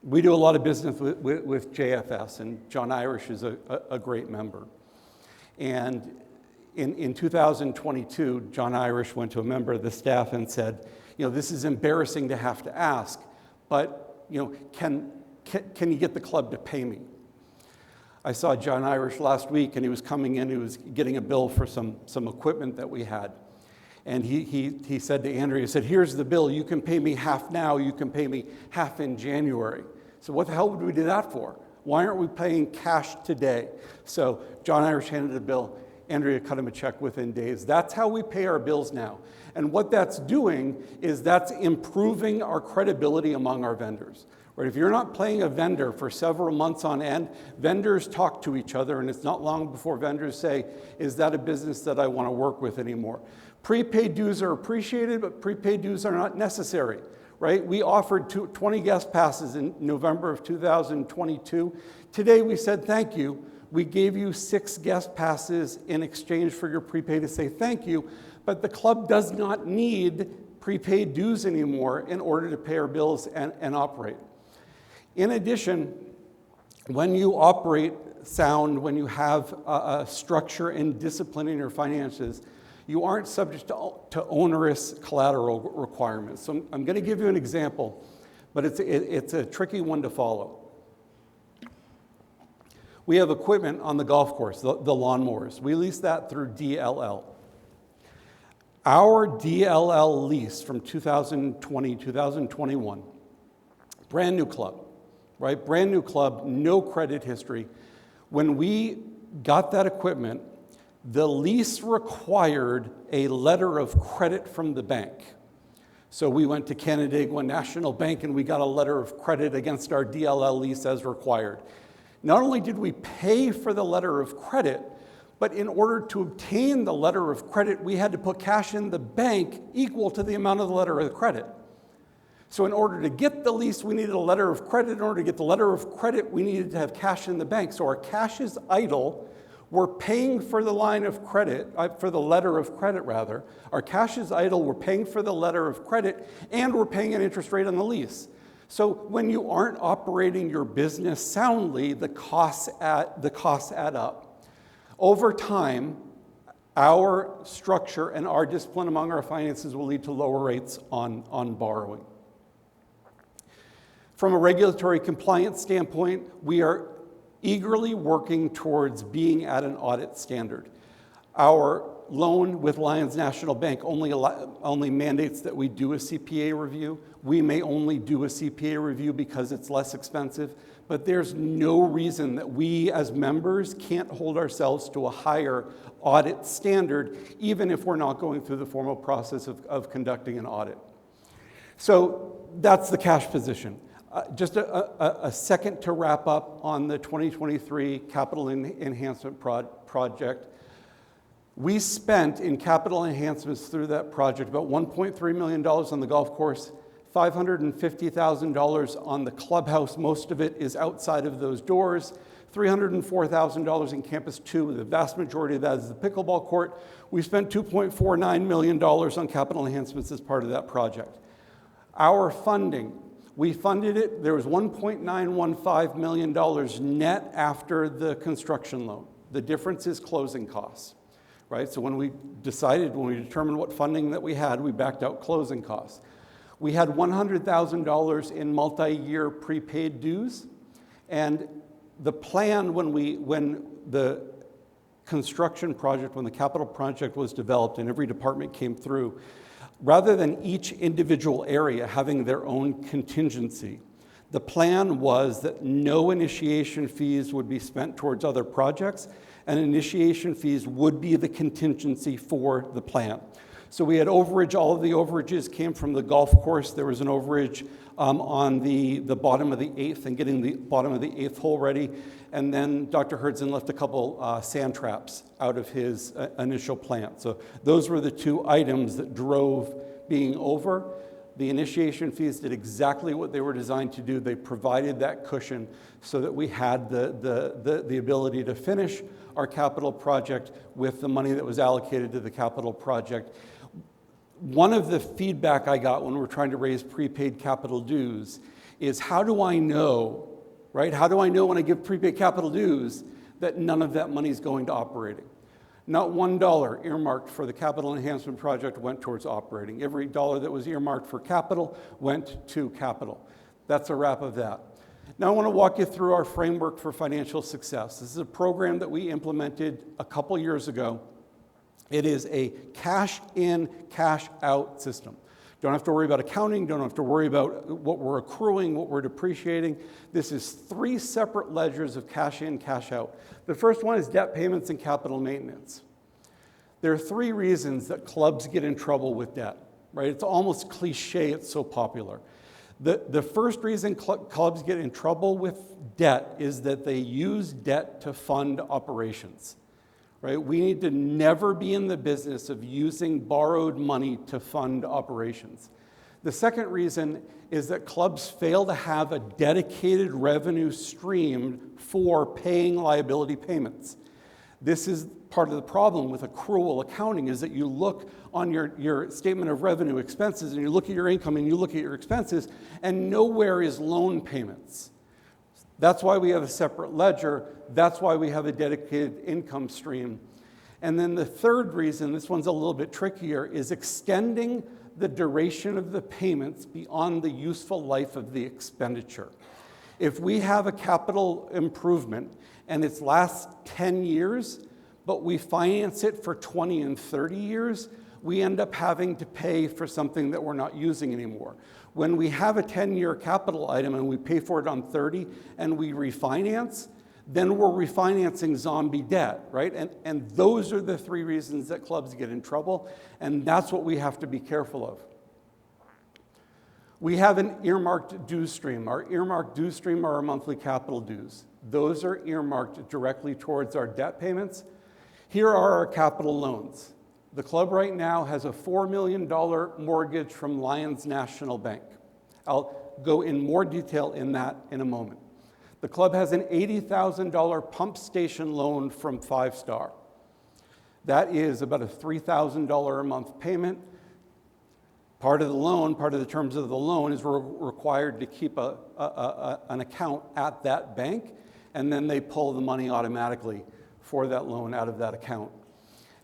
F: We do a lot of business with JFS, and John Irish is a great member. And in 2022, John Irish went to a member of the staff and said, this is embarrassing to have to ask, but can you get the club to pay me? I saw John Irish last week, and he was coming in, he was getting a bill for some equipment that we had. And he said to Andrea, he said, here's the bill, you can pay me half now, you can pay me half in January. So what the hell would we do that for? Why aren't we paying cash today? So John Irish handed a bill, Andrea cut him a check within days. That's how we pay our bills now. And what that's doing is that's improving our credibility among our vendors. Right? If you're not paying a vendor for several months on end, vendors talk to each other, and it's not long before vendors say, is that a business that I want to work with anymore? Prepaid dues are appreciated, but prepaid dues are not necessary, right? We offered 20 guest passes in November of 2022. Today we said thank you. We gave you 6 guest passes in exchange for your prepaid to say thank you, but the club does not need prepaid dues anymore in order to pay our bills and operate. In addition, when you operate sound, when you have a structure and discipline in your finances, you aren't subject to onerous collateral requirements. So I'm going to give you an example, but it's a tricky one to follow. We have equipment on the golf course, the lawnmowers. We lease that through DLL. Our DLL lease from 2020, 2021, brand new club, right? Brand new club, no credit history. When we got that equipment, the lease required a letter of credit from the bank. So we went to Canandaigua National Bank and we got a letter of credit against our DLL lease as required. Not only did we pay for the letter of credit, but in order to obtain the letter of credit, we had to put cash in the bank equal to the amount of the letter of credit. So in order to get the lease, we needed a letter of credit. In order to get the letter of credit, we needed to have cash in the bank. So our cash is idle. We're paying for the line of credit, for the letter of credit rather. Our cash is idle, we're paying for the letter of credit, and we're paying an interest rate on the lease. So when you aren't operating your business soundly, the costs add up. Over time, our structure and our discipline among our finances will lead to lower rates on borrowing. From a regulatory compliance standpoint, we are eagerly working towards being at an audit standard. Our loan with Lions National Bank only mandates that we do a CPA review. We may only do a CPA review because it's less expensive, but there's no reason that we as members can't hold ourselves to a higher audit standard, even if we're not going through the formal process of conducting an audit. So that's the cash position. Just a second to wrap up on the 2023 capital enhancement project. We spent in capital enhancements through that project about $1.3 million on the golf course, $550,000 on the clubhouse. Most of it is outside of those doors. $304,000 in Campus 2, the vast majority of that is the pickleball court. We spent $2.49 million on capital enhancements as part of that project. Our funding, we funded it, there was $1.915 million net after the construction loan. The difference is closing costs, right? So when we determined what funding that we had, we backed out closing costs. We had $100,000 in multi-year prepaid dues, and the plan when the construction project, when the capital project was developed and every department came through, rather than each individual area having their own contingency, the plan was that no initiation fees would be spent towards other projects, and initiation fees would be the contingency for the plan. So we had overage. All of the overages came from the golf course. There was an overage on the bottom of the 8th and getting the bottom of the 8th hole ready. And then Dr. Hertzen left a couple sand traps out of his initial plan. So those were the two items that drove being over. The initiation fees did exactly what they were designed to do. They provided that cushion so that we had the ability to finish our capital project with the money that was allocated to the capital project. One of the feedback I got when we were trying to raise prepaid capital dues is, how do I know, right? How do I know when I give prepaid capital dues that none of that money is going to operating? Not $1 earmarked for the capital enhancement project went towards operating. Every dollar that was earmarked for capital went to capital. That's a wrap of that. Now I want to walk you through our framework for financial success. This is a program that we implemented a couple years ago. It is a cash in, cash out system. Don't have to worry about accounting, don't have to worry about what we're accruing, what we're depreciating. This is 3 separate ledgers of cash in, cash out. The first one is debt payments and capital maintenance. There are 3 reasons that clubs get in trouble with debt, right? It's almost cliche, it's so popular. The first reason clubs get in trouble with debt is that they use debt to fund operations. Right? We need to never be in the business of using borrowed money to fund operations. The second reason is that clubs fail to have a dedicated revenue stream for paying liability payments. This is part of the problem with accrual accounting, is that you look on your statement of revenue expenses and you look at your income and you look at your expenses, and nowhere is loan payments. That's why we have a separate ledger. That's why we have a dedicated income stream. And then the third reason, this one's a little bit trickier, is extending the duration of the payments beyond the useful life of the expenditure. If we have a capital improvement and it lasts 10 years, but we finance it for 20 and 30 years, we end up having to pay for something that we're not using anymore. When we have a 10-year capital item and we pay for it on 30 and we refinance, then we're refinancing zombie debt, right? And those are the 3 reasons that clubs get in trouble, and that's what we have to be careful of. We have an earmarked dues stream. Our earmarked dues stream are our monthly capital dues. Those are earmarked directly towards our debt payments. Here are our capital loans. The club right now has a $4 million mortgage from Lions National Bank. I'll go in more detail in that in a moment. The club has an $80,000 pump station loan from 5 Star. That is about a $3,000 a month payment. Part of the loan, part of the terms of the loan is we're required to keep an account at that bank, and then they pull the money automatically for that loan out of that account.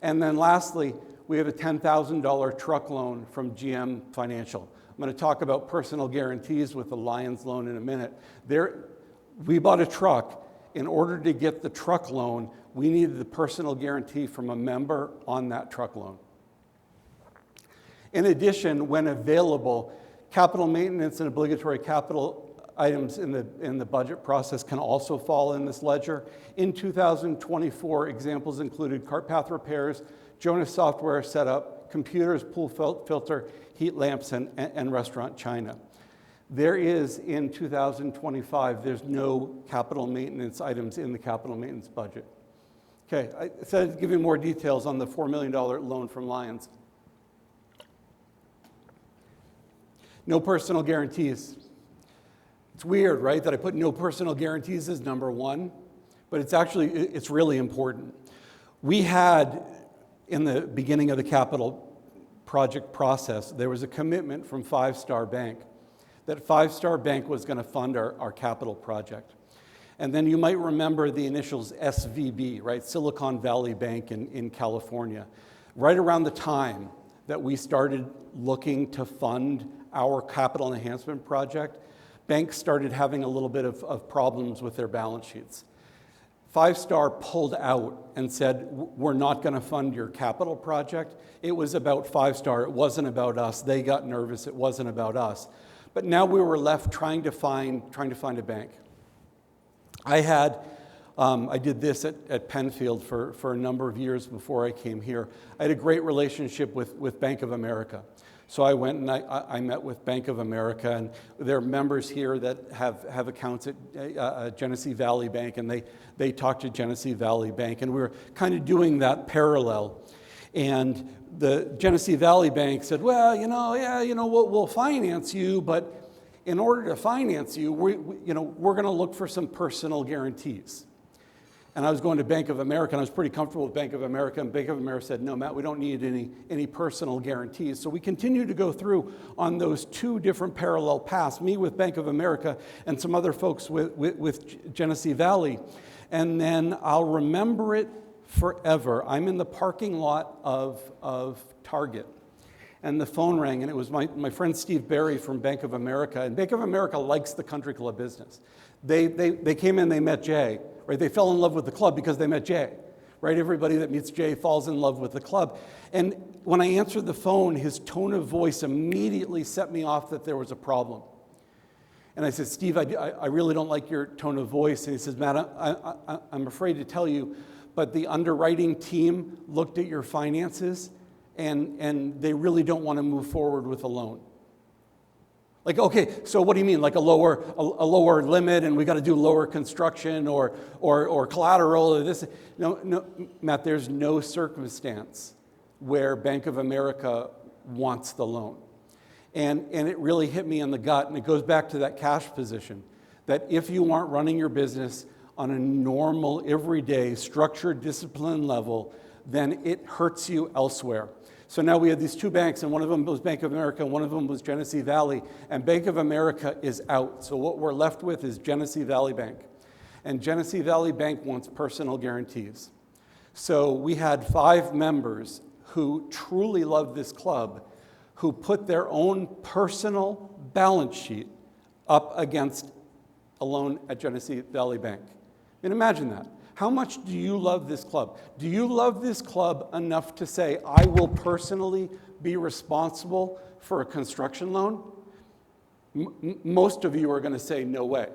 F: And then lastly, we have a $10,000 truck loan from GM Financial. I'm going to talk about personal guarantees with the Lions loan in a minute. We bought a truck. In order to get the truck loan, we needed the personal guarantee from a member on that truck loan. In addition, when available, capital maintenance and obligatory capital items in the budget process can also fall in this ledger. In 2024, examples included cart path repairs, Jonas software setup, computers, pool filter, heat lamps, and restaurant china. There is, in 2025, there's no capital maintenance items in the capital maintenance budget. Okay, I said I'd give you more details on the $4 million loan from Lions. No personal guarantees. It's weird, right, that I put no personal guarantees as number 1, but it's really important. We had, in the beginning of the capital project process, there was a commitment from Five Star Bank that Five Star Bank was going to fund our capital project. And then you might remember the initials SVB, right? Silicon Valley Bank in California. Right around the time that we started looking to fund our capital enhancement project, banks started having a little bit of problems with their balance sheets. Five Star pulled out and said, we're not going to fund your capital project. It was about Five Star. It wasn't about us. They got nervous. It wasn't about us. But now we were left trying to find a bank. I did this at Penfield for a number of years before I came here. I had a great relationship with Bank of America. So I went and I met with Bank of America, and there are members here that have accounts at Genesee Valley Bank, and they talk to Genesee Valley Bank, and we were kind of doing that parallel. And the Genesee Valley Bank said, well, we'll finance you, but in order to finance you, we're going to look for some personal guarantees. And I was going to Bank of America, and I was pretty comfortable with Bank of America, and Bank of America said, no, Matt, we don't need any personal guarantees. So we continued to go through on those two different parallel paths, me with Bank of America and some other folks with Genesee Valley. And then I'll remember it forever. I'm in the parking lot of Target, and the phone rang, and it was my friend Steve Barry from Bank of America. And Bank of America likes the country club business. They came in, they met Jay, right? They fell in love with the club because they met Jay, right? Everybody that meets Jay falls in love with the club. And when I answered the phone, his tone of voice immediately set me off that there was a problem. And I said, Steve, I really don't like your tone of voice. And he says, Matt, I'm afraid to tell you, but the underwriting team looked at your finances, and they really don't want to move forward with a loan. Like, okay, so what do you mean? Like a lower limit, and we got to do lower construction or collateral or this? No, Matt, there's no circumstance where Bank of America wants the loan. And it really hit me in the gut, and it goes back to that cash position, that if you aren't running your business on a normal, everyday, structured, disciplined level, then it hurts you elsewhere. So now we had these two banks, and one of them was Bank of America, and one of them was Genesee Valley, and Bank of America is out. So what we're left with is Genesee Valley Bank. And Genesee Valley Bank wants personal guarantees. So we had 5 members who truly loved this club, who put their own personal balance sheet up against a loan at Genesee Valley Bank. I mean, imagine that. How much do you love this club? Do you love this club enough to say, I will personally be responsible for a construction loan? Most of you are going to say, no way.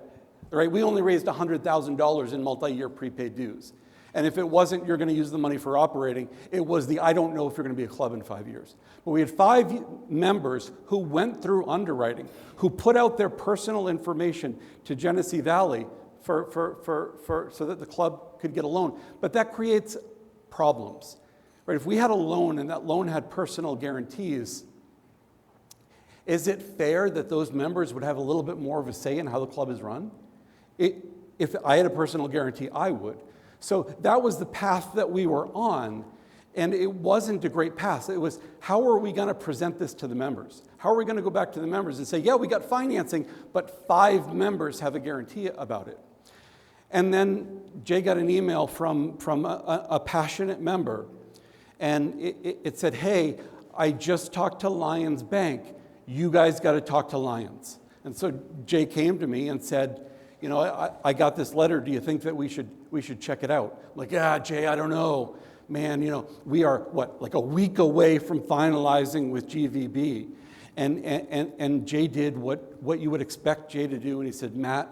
F: Right? We only raised $100,000 in multi-year prepaid dues. And if it wasn't, you're going to use the money for operating, it was the, I don't know if you're going to be a club in 5 years. But we had 5 members who went through underwriting, who put out their personal information to Genesee Valley so that the club could get a loan. But that creates problems, right? If we had a loan and that loan had personal guarantees, is it fair that those members would have a little bit more of a say in how the club is run? If I had a personal guarantee, I would. So that was the path that we were on, and it wasn't a great path. It was, how are we going to present this to the members? How are we going to go back to the members and say, yeah, we got financing, but 5 members have a guarantee about it? And then Jay got an email from a passionate member, and it said, hey, I just talked to Lions Bank. You guys got to talk to Lions. And so Jay came to me and said, I got this letter. Do you think that we should check it out? I'm like, yeah, Jay, I don't know. Man, we are, like a week away from finalizing with GVB. And Jay did what you would expect Jay to do, and he said, Matt,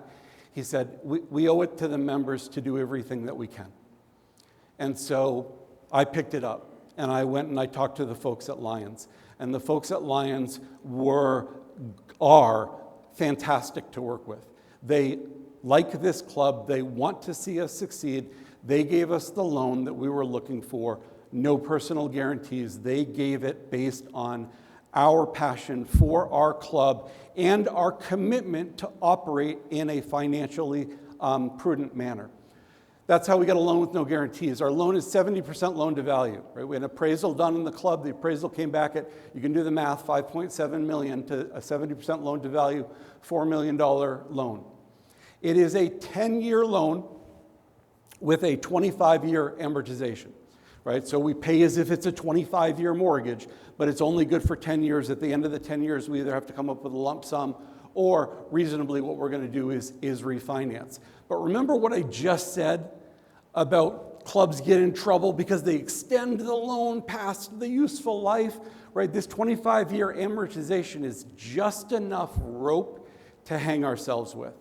F: he said, we owe it to the members to do everything that we can. And so I picked it up, and I went and I talked to the folks at Lions. And the folks at Lions are fantastic to work with. They like this club. They want to see us succeed. They gave us the loan that we were looking for. No personal guarantees. They gave it based on our passion for our club and our commitment to operate in a financially prudent manner. That's how we got a loan with no guarantees. Our loan is 70% loan to value, right? We had an appraisal done in the club. The appraisal came back at, you can do the math, $5.7 million to a 70% loan to value, $4 million loan. It is a 10-year loan with a 25-year amortization, right? So we pay as if it's a 25-year mortgage, but it's only good for 10 years. At the end of the 10 years, we either have to come up with a lump sum or reasonably what we're going to do is refinance. But remember what I just said about clubs get in trouble because they extend the loan past the useful life, right? This 25-year amortization is just enough rope to hang ourselves with.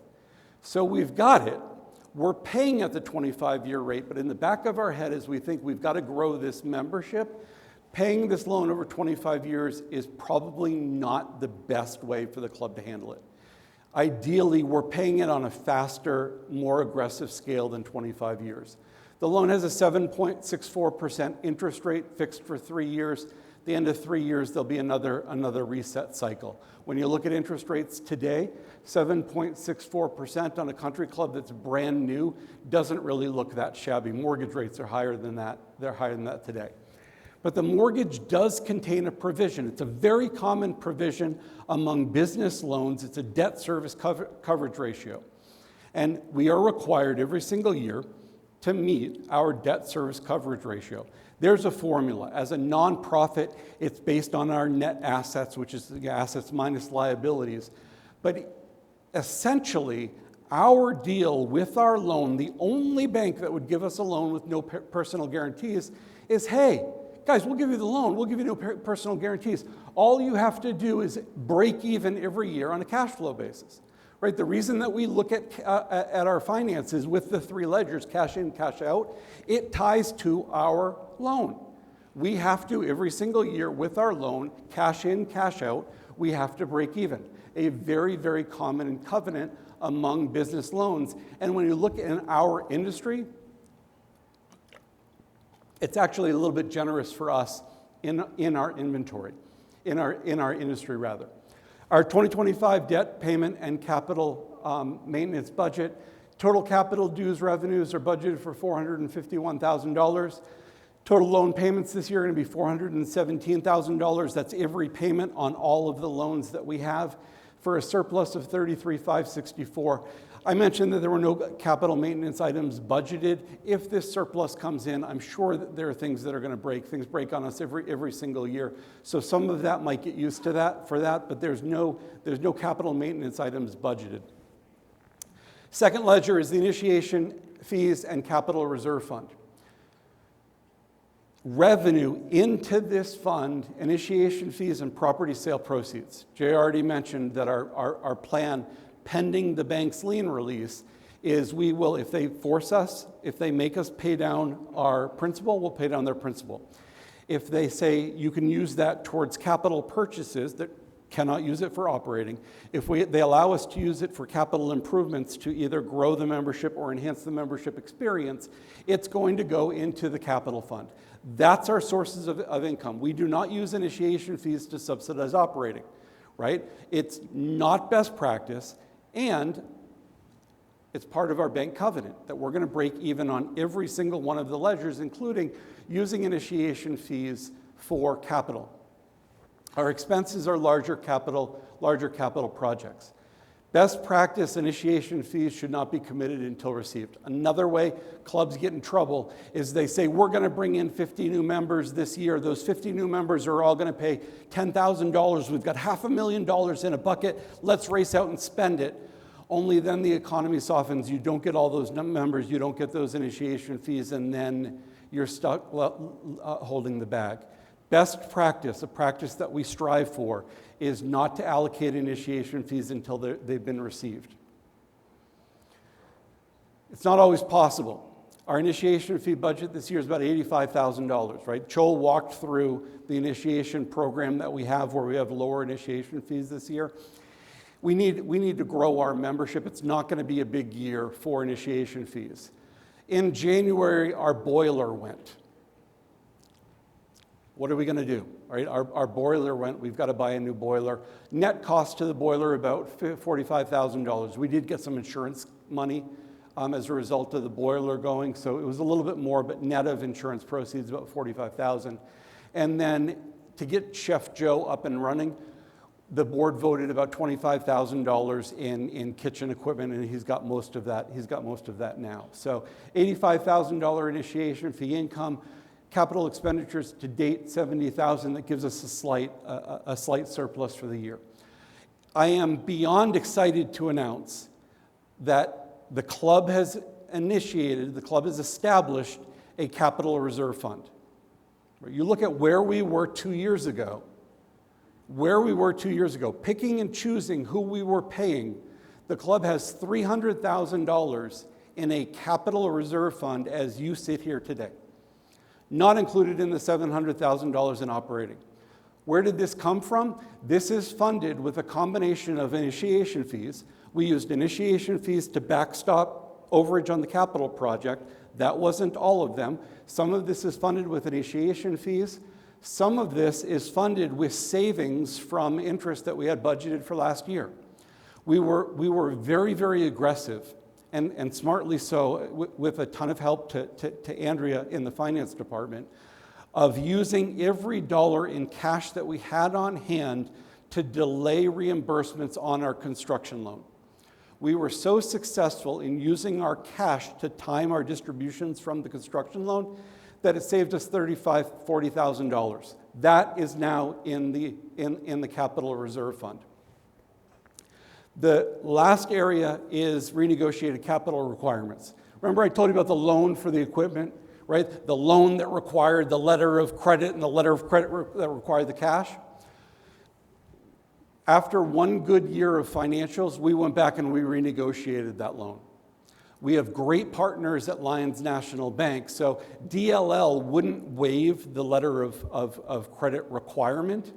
F: So we've got it. We're paying at the 25-year rate, but in the back of our head is we think we've got to grow this membership. Paying this loan over 25 years is probably not the best way for the club to handle it. Ideally, we're paying it on a faster, more aggressive scale than 25 years. The loan has a 7.64% interest rate fixed for 3 years. At the end of 3 years, there'll be another reset cycle. When you look at interest rates today, 7.64% on a country club that's brand new doesn't really look that shabby. Mortgage rates are higher than that. They're higher than that today. But the mortgage does contain a provision. It's a very common provision among business loans. It's a debt service coverage ratio. And we are required every single year to meet our debt service coverage ratio. There's a formula. As a nonprofit, it's based on our net assets, which is the assets minus liabilities. But essentially, our deal with our loan, the only bank that would give us a loan with no personal guarantees, is, hey, guys, we'll give you the loan. We'll give you no personal guarantees. All you have to do is break even every year on a cash flow basis. Right? The reason that we look at our finances with the three ledgers, cash in, cash out, it ties to our loan. We have to, every single year with our loan, cash in, cash out, we have to break even. A very, very common covenant among business loans. And when you look in our industry, it's actually a little bit generous for us in our inventory, in our industry rather. Our 2025 debt payment and capital maintenance budget, total capital dues revenues are budgeted for $451,000. Total loan payments this year are going to be $417,000. That's every payment on all of the loans that we have, for a surplus of $33,564. I mentioned that there were no capital maintenance items budgeted. If this surplus comes in, I'm sure that there are things that are going to break. Things break on us every single year. So some of that might get used to that, but there's no capital maintenance items budgeted. Second ledger is the initiation fees and capital reserve fund. Revenue into this fund, initiation fees and property sale proceeds. Jay already mentioned that our plan, pending the bank's lien release, is we will, if they force us, if they make us pay down our principal, we'll pay down their principal. If they say you can use that towards capital purchases, that cannot use it for operating. If they allow us to use it for capital improvements to either grow the membership or enhance the membership experience, it's going to go into the capital fund. That's our sources of income. We do not use initiation fees to subsidize operating, right? It's not best practice, and it's part of our bank covenant that we're going to break even on every single one of the ledgers, including using initiation fees for capital. Our expenses are larger capital projects. Best practice initiation fees should not be committed until received. Another way clubs get in trouble is they say, we're going to bring in 50 new members this year. Those 50 new members are all going to pay $10,000. We've got $500,000 in a bucket. Let's race out and spend it. Only then the economy softens. You don't get all those members. You don't get those initiation fees, and then you're stuck holding the bag. Best practice, a practice that we strive for, is not to allocate initiation fees until they've been received. It's not always possible. Our initiation fee budget this year is about $85,000, right? Joel walked through the initiation program that we have where we have lower initiation fees this year. We need to grow our membership. It's not going to be a big year for initiation fees. In January, our boiler went. What are we going to do? Right? Our boiler went. We've got to buy a new boiler. Net cost to the boiler about $45,000. We did get some insurance money as a result of the boiler going, so it was a little bit more, but net of insurance proceeds, about $45,000. And then to get Chef Joe up and running, the board voted about $25,000 in kitchen equipment, and he's got most of that. He's got most of that now. So $85,000 initiation fee income, capital expenditures to date $70,000. That gives us a slight surplus for the year. I am beyond excited to announce that the club has established a capital reserve fund. You look at where we were 2 years ago. Picking and choosing who we were paying, the club has $300,000 in a capital reserve fund as you sit here today, not included in the $700,000 in operating. Where did this come from? This is funded with a combination of initiation fees. We used initiation fees to backstop overage on the capital project. That wasn't all of them. Some of this is funded with initiation fees. Some of this is funded with savings from interest that we had budgeted for last year. We were very, very aggressive, and smartly so, with a ton of help to Andrea in the finance department, of using every dollar in cash that we had on hand to delay reimbursements on our construction loan. We were so successful in using our cash to time our distributions from the construction loan that it saved us $35,000, $40,000. That is now in the capital reserve fund. The last area is renegotiated capital requirements. Remember I told you about the loan for the equipment, right? The loan that required the letter of credit and the letter of credit that required the cash. After one good year of financials, we went back and we renegotiated that loan. We have great partners at Lions National Bank, so DLL wouldn't waive the letter of credit requirement,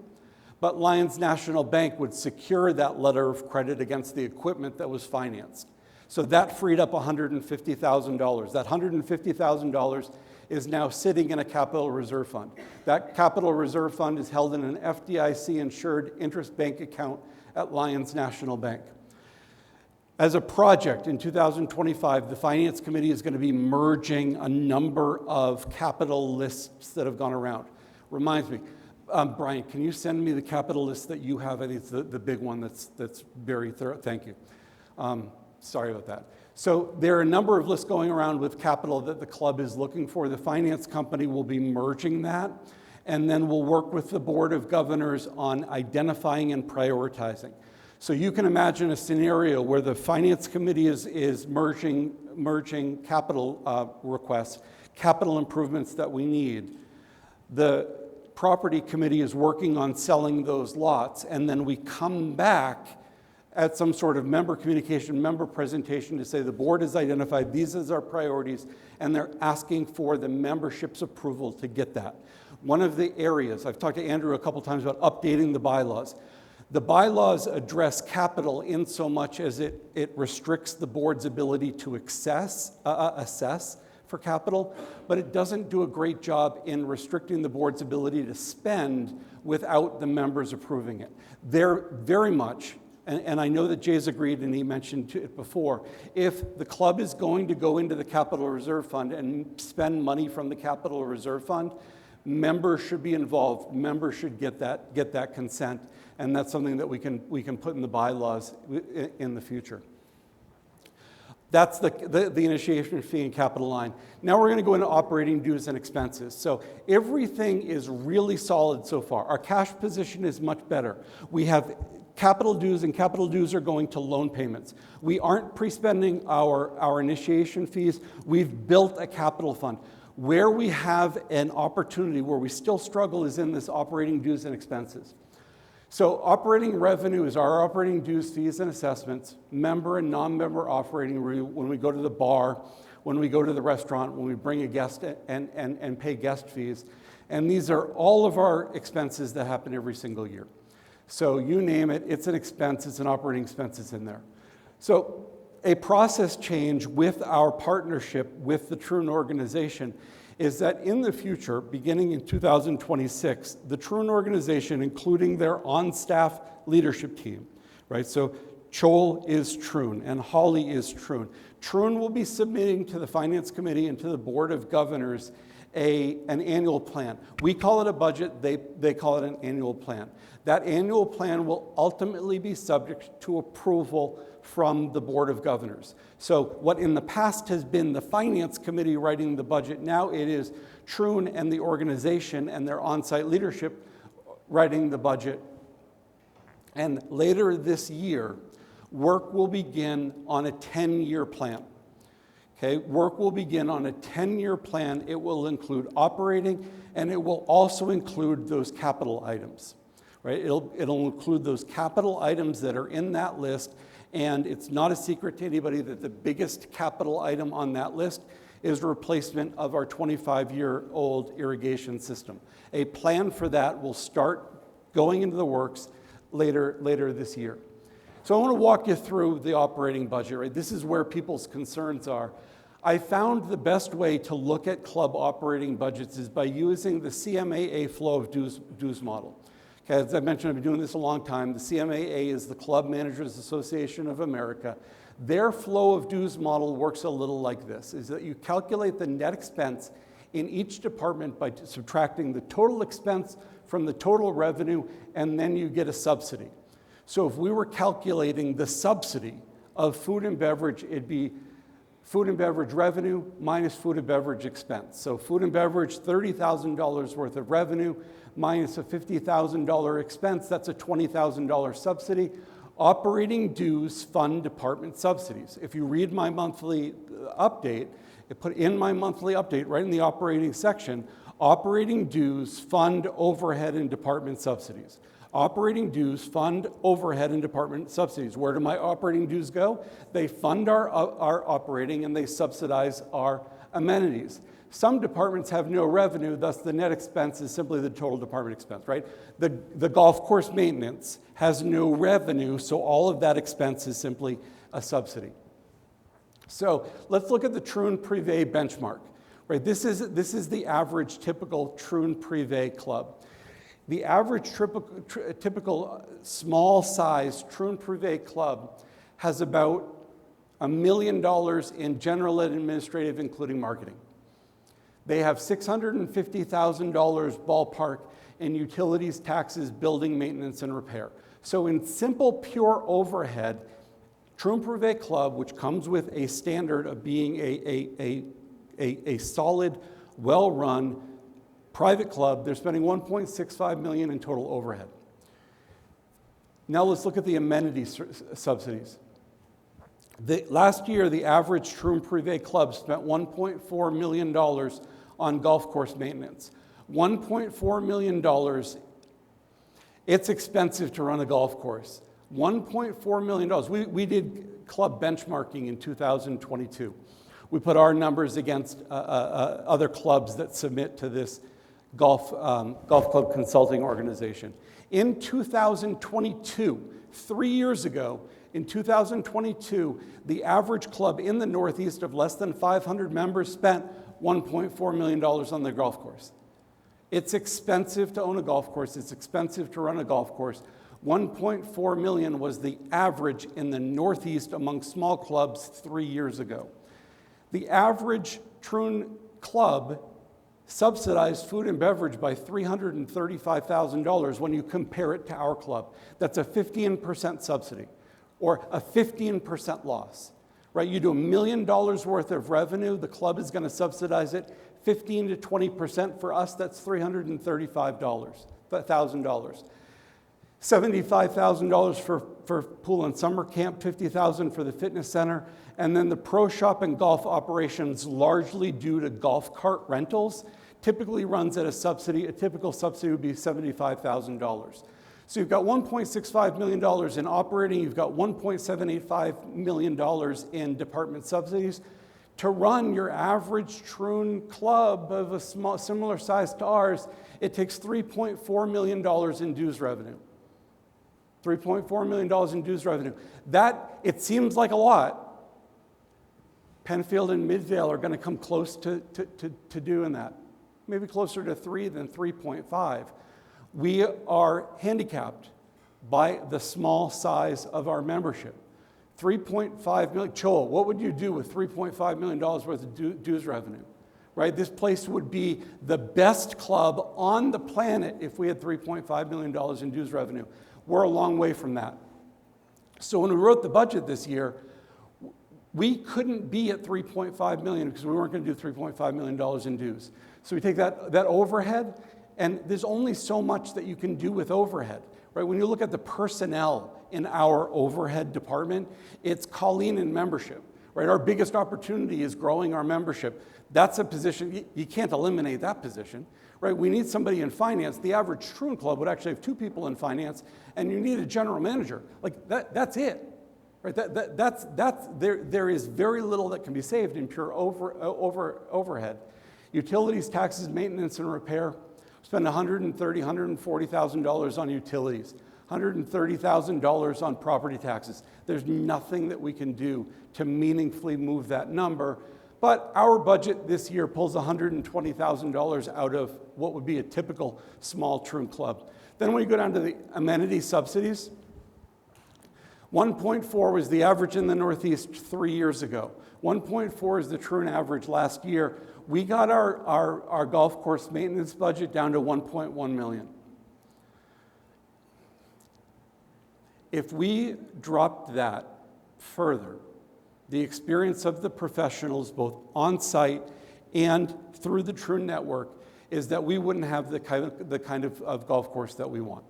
F: but Lions National Bank would secure that letter of credit against the equipment that was financed. So that freed up $150,000. That $150,000 is now sitting in a capital reserve fund. That capital reserve fund is held in an FDIC-insured interest bank account at Lions National Bank. As a project in 2025, the Finance Committee is going to be merging a number of capital lists that have gone around. Reminds me, Brian, can you send me the capital list that you have? I think it's the big one that's very thorough. Thank you. Sorry about that. So there are a number of lists going around with capital that the club is looking for. The Finance Company will be merging that, and then we'll work with the Board of Governors on identifying and prioritizing. So you can imagine a scenario where the Finance Committee is merging capital requests, capital improvements that we need. The Property Committee is working on selling those lots, and then we come back at some sort of member communication, member presentation to say the board has identified these as our priorities, and they're asking for the membership's approval to get that. One of the areas, I've talked to Andrew a couple times about updating the bylaws. The bylaws address capital in so much as it restricts the board's ability to assess for capital, but it doesn't do a great job in restricting the board's ability to spend without the members approving it. They're very much, and I know that Jay's agreed and he mentioned it before, if the club is going to go into the capital reserve fund and spend money from the capital reserve fund, members should be involved. Members should get that consent, and that's something that we can put in the bylaws in the future. That's the initiation fee and capital line. Now we're going to go into operating dues and expenses. So everything is really solid so far. Our cash position is much better. We have capital dues, and capital dues are going to loan payments. We aren't pre-spending our initiation fees. We've built a capital fund. Where we have an opportunity, where we still struggle, is in this operating dues and expenses. So operating revenue is our operating dues, fees, and assessments, member and non-member operating, when we go to the bar, when we go to the restaurant, when we bring a guest and pay guest fees. And these are all of our expenses that happen every single year. So you name it, it's an expense, it's an operating expense in there. So a process change with our partnership with the Troon organization is that in the future, beginning in 2026, the Troon organization, including their on-staff leadership team, right? So Chol is Troon, and Holly is Troon. Troon will be submitting to the Finance Committee and to the Board of Governors an annual plan. We call it a budget, they call it an annual plan. That annual plan will ultimately be subject to approval from the Board of Governors. So what in the past has been the Finance Committee writing the budget, now it is Troon and the organization and their on-site leadership writing the budget. And later this year, work will begin on a 10-year plan. Okay, work will begin on a 10-year plan. It will include operating, and it will also include those capital items, right? It'll include those capital items that are in that list, and it's not a secret to anybody that the biggest capital item on that list is replacement of our 25-year-old irrigation system. A plan for that will start going into the works later this year. So I want to walk you through the operating budget, right? This is where people's concerns are. I found the best way to look at club operating budgets is by using the CMAA flow of dues model. Okay, as I mentioned, I've been doing this a long time. The CMAA is the Club Managers Association of America. Their flow of dues model works a little like this, is that you calculate the net expense in each department by subtracting the total expense from the total revenue, and then you get a subsidy. So if we were calculating the subsidy of food and beverage, it'd be food and beverage revenue minus food and beverage expense. So food and beverage, $30,000 worth of revenue minus a $50,000 expense, that's a $20,000 subsidy. Operating dues fund department subsidies. If you read my monthly update, it put in my monthly update right in the operating section, operating dues fund overhead and department subsidies. Operating dues fund overhead and department subsidies. Where do my operating dues go? They fund our operating and they subsidize our amenities. Some departments have no revenue, thus the net expense is simply the total department expense, right? The golf course maintenance has no revenue, so all of that expense is simply a subsidy. So let's look at the Troon Privé benchmark, right? This is the average typical Troon Privé club. The average typical small-size Troon Privé club has about $1 million in general and administrative, including marketing. They have $650,000 ballpark in utilities, taxes, building maintenance, and repair. So in simple, pure overhead, Troon Privé Club, which comes with a standard of being a solid, well-run, private club, they're spending $1.65 million in total overhead. Now let's look at the amenity subsidies. Last year, the average Troon Privé club spent $1.4 million on golf course maintenance. $1.4 million, it's expensive to run a golf course. $1.4 million. We did club benchmarking in 2022. We put our numbers against other clubs that submit to this golf club consulting organization. In 2022, 3 years ago, in 2022, the average club in the Northeast of less than 500 members spent $1.4 million on their golf course. It's expensive to own a golf course. It's expensive to run a golf course. $1.4 million was the average in the Northeast among small clubs 3 years ago. The average Troon club subsidized food and beverage by $335,000 when you compare it to our club. That's a 15% subsidy or a 15% loss, right? You do $1 million worth of revenue, the club is going to subsidize it 15 to 20%. For us, that's $335,000. $75,000 for pool and summer camp, $50,000 for the fitness center, and then the pro shop and golf operations, largely due to golf cart rentals, typically runs at a subsidy. A typical subsidy would be $75,000. So you've got $1.65 million in operating, you've got $1.785 million in department subsidies. To run your average Troon club of a similar size to ours, it takes $3.4 million in dues revenue. $3.4 million in dues revenue. That, it seems like a lot. Penfield and Midvale are going to come close to doing that. Maybe closer to 3 than 3.5. We are handicapped. by the small size of our membership. 3.5 million, Joel, what would you do with $3.5 million worth of dues revenue? Right? This place would be the best club on the planet if we had $3.5 million in dues revenue. We're a long way from that. So when we wrote the budget this year, we couldn't be at 3.5 million because we weren't going to do $3.5 million in dues. So we take that overhead, and there's only so much that you can do with overhead. Right? When you look at the personnel in our overhead department, it's Colleen and membership. Right? Our biggest opportunity is growing our membership. That's a position, you can't eliminate that position, right? We need somebody in finance. The average Troon Club would actually have 2 people in finance, and you need a general manager. Like, that's it, right? There is very little that can be saved in pure overhead. Utilities, taxes, maintenance, and repair. Spend $130,000, $140,000 on utilities, $130,000 on property taxes. There's nothing that we can do to meaningfully move that number. But our budget this year pulls $120,000 out of what would be a typical small Troon Club. Then when you go down to the amenity subsidies, 1.4 was the average in the Northeast 3 years ago. 1.4 is the Troon average last year. We got our golf course maintenance budget down to 1.1 million. If we dropped that further, the experience of the professionals, both on-site and through the Troon network, is that we wouldn't have the kind of golf course that we want.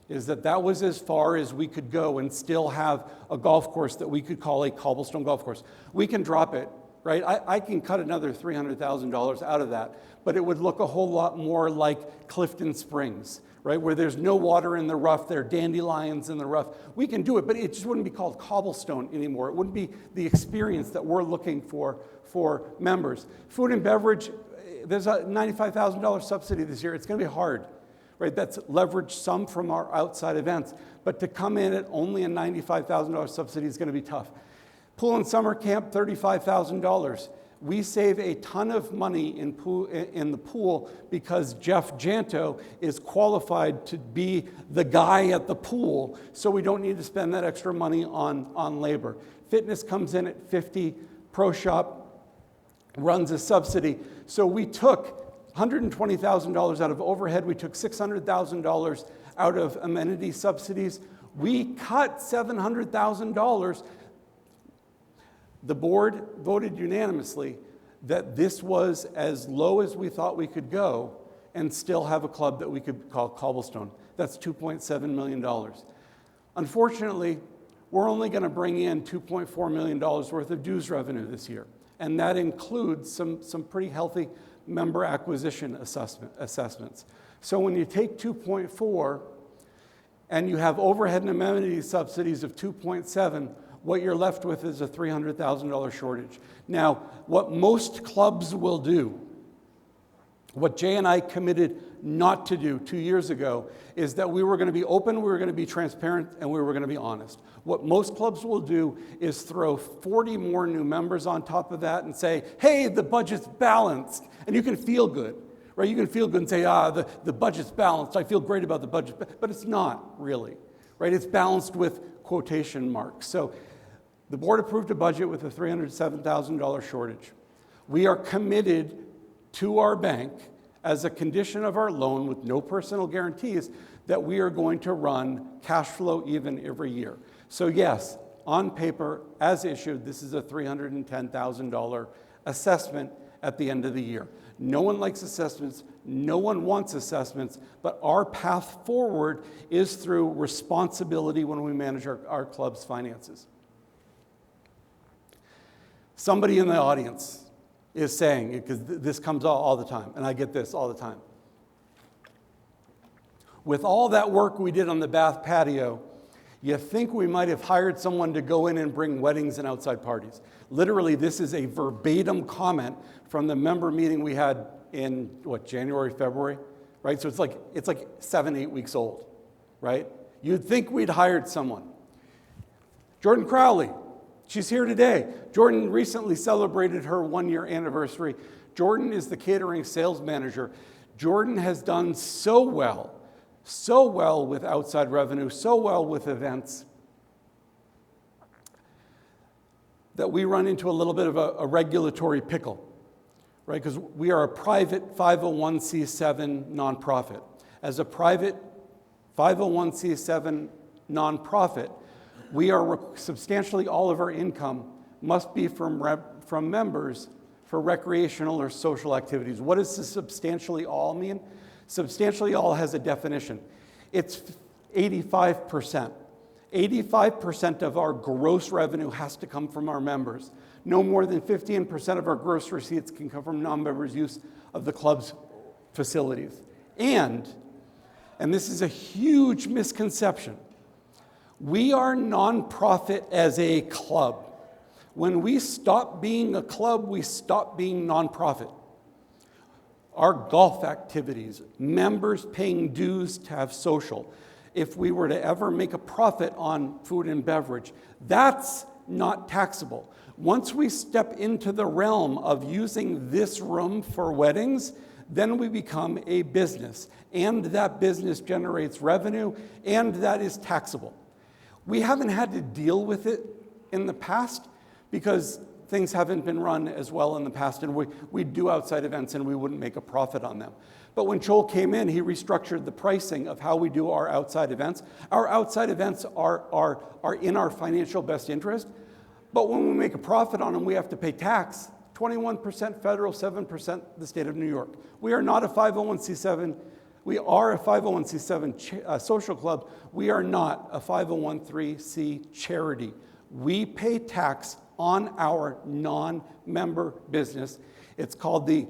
F: Is that was as far as we could go and still have a golf course that we could call a Cobblestone golf course. We can drop it, right? I can cut another $300,000 out of that, but it would look a whole lot more like Clifton Springs, right, where there's no water in the rough, there are dandelions in the rough. We can do it, but it just wouldn't be called Cobblestone anymore. It wouldn't be the experience that we're looking for members. Food and beverage, there's a $95,000 subsidy this year. It's going to be hard, right? That's leveraged some from our outside events, but to come in at only a $95,000 subsidy is going to be tough. Pool and summer camp, $35,000. We save a ton of money in the pool because Jeff Janto is qualified to be the guy at the pool, so we don't need to spend that extra money on labor. Fitness comes in at $50,000. Pro Shop runs a subsidy. So we took $120,000 out of overhead. We took $600,000 out of amenity subsidies. We cut $700,000. The board voted unanimously that this was as low as we thought we could go and still have a club that we could call Cobblestone. That's $2.7 million. Unfortunately, we're only going to bring in $2.4 million worth of dues revenue this year, and that includes some pretty healthy member acquisition assessments. So when you take 2.4 and you have overhead and amenity subsidies of 2.7, what you're left with is a $300,000 shortage. Now, what most clubs will do, what Jay and I committed not to do 2 years ago, is that we were going to be open, we were going to be transparent, and we were going to be honest. What most clubs will do is throw 40 more new members on top of that and say, hey, the budget's balanced, and you can feel good. Right? You can feel good and say, the budget's balanced. I feel great about the budget, but it's not really. Right? It's balanced with quotation marks. So the board approved a budget with a $307,000 shortage. We are committed to our bank as a condition of our loan with no personal guarantees that we are going to run cash flow even every year. So yes, on paper, as issued, this is a $310,000 assessment at the end of the year. No one likes assessments, no one wants assessments, but our path forward is through responsibility when we manage our club's finances. Somebody in the audience is saying, because this comes all the time, and I get this all the time. With all that work we did on the Bath patio, you think we might have hired someone to go in and bring weddings and outside parties. Literally, this is a verbatim comment from the member meeting we had in, January, February, right? So it's like 7-8 weeks old, right? You'd think we'd hired someone. Jordan Crowley, she's here today. Jordan recently celebrated her 1-year anniversary. Jordan is the catering sales manager. Jordan has done so well so well with outside revenue, so well with events, that we run into a little bit of a regulatory pickle, right? Because we are a private 501c7 nonprofit. As a private 501c7 nonprofit, we are substantially all of our income must be from members for recreational or social activities. What does substantially all mean? Substantially all has a definition. It's 85%. 85% of our gross revenue has to come from our members. No more than 15% of our gross receipts can come from non-members' use of the club's facilities. And this is a huge misconception, we are nonprofit as a club. When we stop being a club, we stop being nonprofit. Our golf activities, members paying dues to have social. If we were to ever make a profit on food and beverage, that's not taxable. Once we step into the realm of using this room for weddings, then we become a business, and that business generates revenue, and that is taxable. We haven't had to deal with it in the past because things haven't been run as well in the past, and we do outside events and we wouldn't make a profit on them. But when Joel came in, he restructured the pricing of how we do our outside events. Our outside events are in our financial best interest, but when we make a profit on them, we have to pay tax, 21% federal, 7% the state of New York. We are not a 501c7. We are a 501c7 social club. We are not a 501c charity. We pay tax on our non-member business. It's called the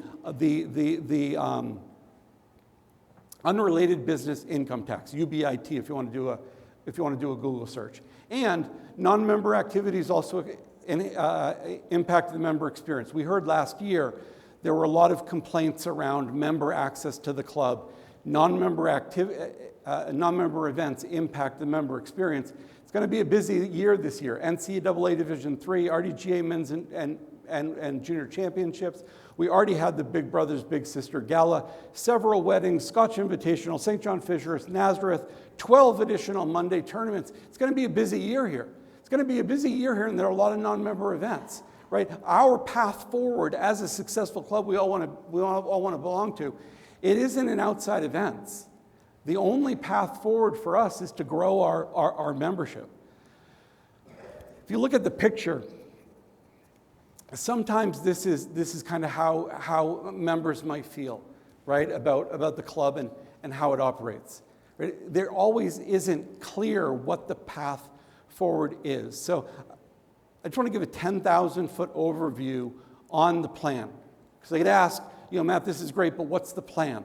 F: unrelated business income tax, UBIT, if you want to do a Google search. And non-member activities also impact the member experience. We heard last year there were a lot of complaints around member access to the club. Non-member events impact the member experience. It's going to be a busy year this year. NCAA Division III, RDGA Men's and Junior Championships. We already had the Big Brothers Big Sister Gala, several weddings, Scotch Invitational, St. John Fisher's, Nazareth, 12 additional Monday tournaments. It's going to be a busy year here. It's going to be a busy year here, and there are a lot of non-member events, right? Our path forward as a successful club we all want to belong to, it isn't in outside events. The only path forward for us is to grow our membership. If you look at the picture, sometimes this is kind of how members might feel, right, about the club and how it operates. Right? There always isn't clear what the path forward is. So I just want to give a 10,000-foot overview on the plan. Because they could ask, Matt, this is great, but what's the plan?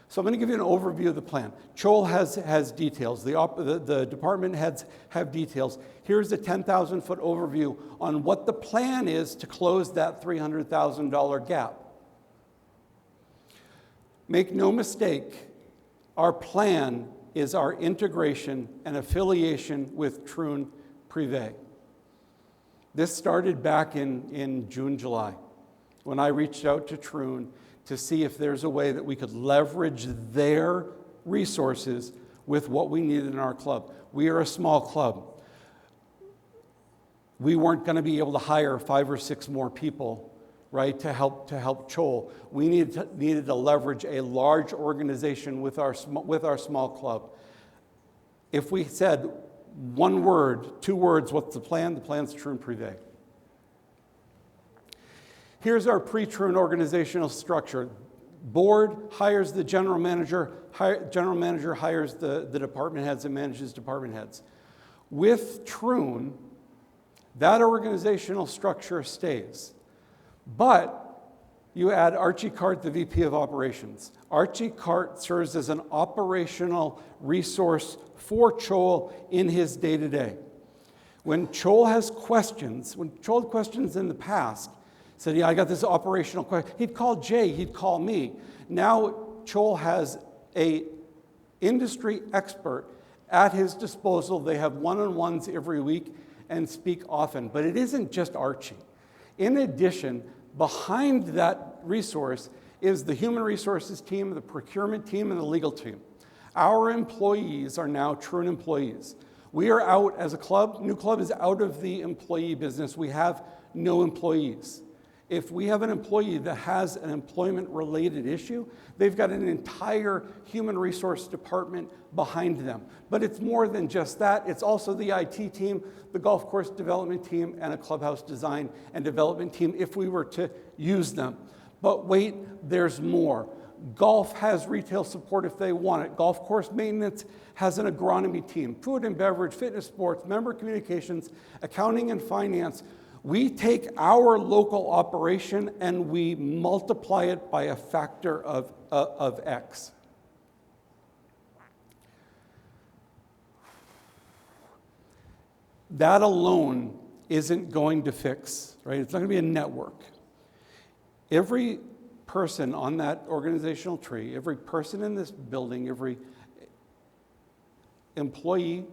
F: So I'm going to give you an overview of the plan. Joel has details. The department heads have details. Here's a 10,000-foot overview on what the plan is to close that $300,000 gap. Make no mistake, our plan is our integration and affiliation with Troon Privé. This started back in June, July, when I reached out to Troon to see if there's a way that we could leverage their resources with what we needed in our club. We are a small club. We weren't going to be able to hire 5 or 6 more people, right, to help Joel. We needed to leverage a large organization with our small club. If we said one word, 2 words, what's the plan? The plan's Troon Privé. Here's our pre-Troon organizational structure. Board hires the general manager. General manager hires the department heads and manages department heads. With Troon, that organizational structure stays. But you add Archie Cart, the VP of Operations. Archie Cart serves as an operational resource for Joel in his day-to-day. When Joel has questions, in the past, said, I got this operational question. He'd call Jay, he'd call me. Now Joel has an industry expert at his disposal. They have one-on-ones every week and speak often. But it isn't just Archie. In addition, behind that resource is the human resources team, the procurement team, and the legal team. Our employees are now truant employees. We are out as a club. New Club is out of the employee business. We have no employees. If we have an employee that has an employment-related issue, they've got an entire human resource department behind them. But it's more than just that. It's also the IT team, the golf course development team, and a clubhouse design and development team if we were to use them. But wait, there's more. Golf has retail support if they want it. Golf course maintenance has an agronomy team. Food and beverage, fitness, sports, member communications, accounting and finance. We take our local operation and we multiply it by a factor of X. That alone isn't going to fix, right? It's not going to be a network. Every person on that organizational tree, every person in this building, every employee,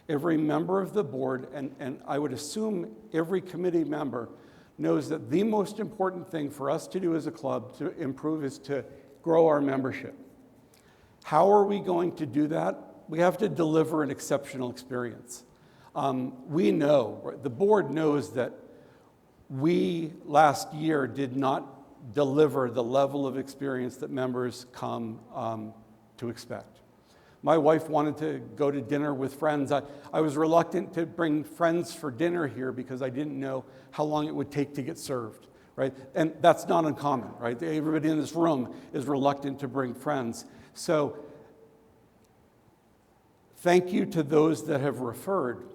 F: every member of the board, and I would assume every committee member knows that the most important thing for us to do as a club to improve is to grow our membership. How are we going to do that? We have to deliver an exceptional experience. We know, the board knows that we last year did not deliver the level of experience that members come to expect. My wife wanted to go to dinner with friends. I was reluctant to bring friends for dinner here because I didn't know how long it would take to get served, right? And that's not uncommon, right? Everybody in this room is reluctant to bring friends. So thank you to those that have referred,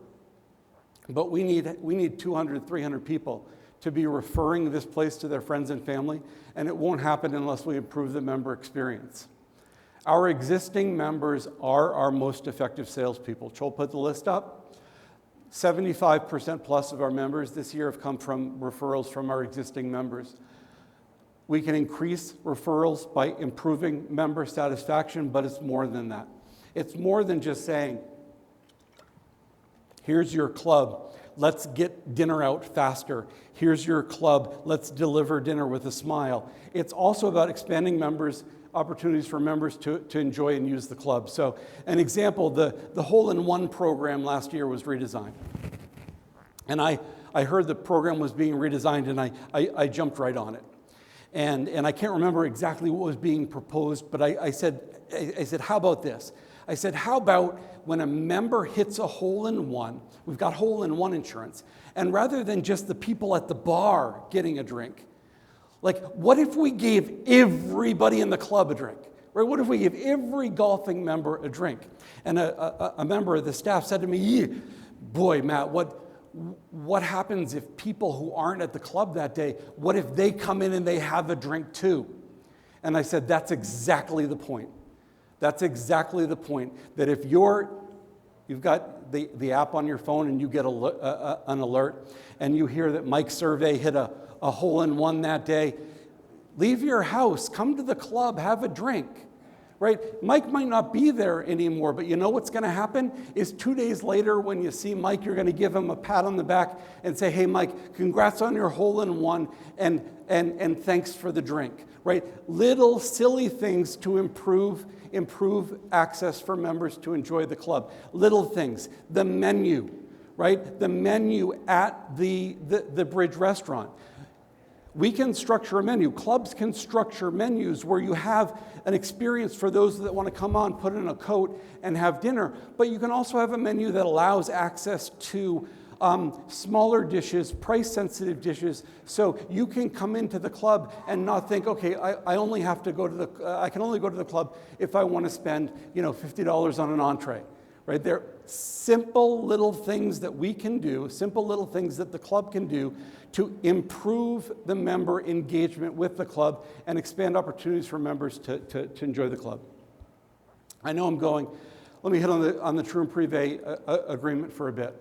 F: but we need 200, 300 people to be referring this place to their friends and family, and it won't happen unless we improve the member experience. Our existing members are our most effective salespeople. Chol put the list up. 75% plus of our members this year have come from referrals from our existing members. We can increase referrals by improving member satisfaction, but it's more than that. It's more than just saying, here's your club, let's get dinner out faster. Here's your club, let's deliver dinner with a smile. It's also about expanding opportunities for members to enjoy and use the club. So an example, the hole-in-one program last year was redesigned. And I heard the program was being redesigned and I jumped right on it. And I can't remember exactly what was being proposed, but I said, how about this? I said, how about when a member hits a hole-in-one, we've got hole-in-one insurance, and rather than just the people at the bar getting a drink, like, what if we gave everybody in the club a drink? Right? What if we gave every golfing member a drink? And a member of the staff said to me, boy, Matt, what happens if people who aren't at the club that day, what if they come in and they have a drink too? And I said, that's exactly the point. That's exactly the point. That if you've got the app on your phone and you get an alert and you hear that Mike Survey hit a hole-in-one that day, leave your house, come to the club, have a drink, right? Mike might not be there anymore, but you know what's going to happen is 2 days later when you see Mike, you're going to give him a pat on the back and say, hey, Mike, congrats on your hole-in-one and thanks for the drink, right? Little silly things to improve access for members to enjoy the club. Little things, the menu, right? The menu at the Bridge restaurant. We can structure a menu. Clubs can structure menus where you have an experience for those that want to come on, put in a coat, and have dinner. But you can also have a menu that allows access to smaller dishes, price-sensitive dishes, so you can come into the club and not think, okay, I only have to go to I can only go to the club if I want to spend, $50 on an entree. Right? They're simple little things that we can do, simple little things that the club can do to improve the member engagement with the club and expand opportunities for members to enjoy the club. I know I'm going. Let me hit on the True and Privé agreement for a bit.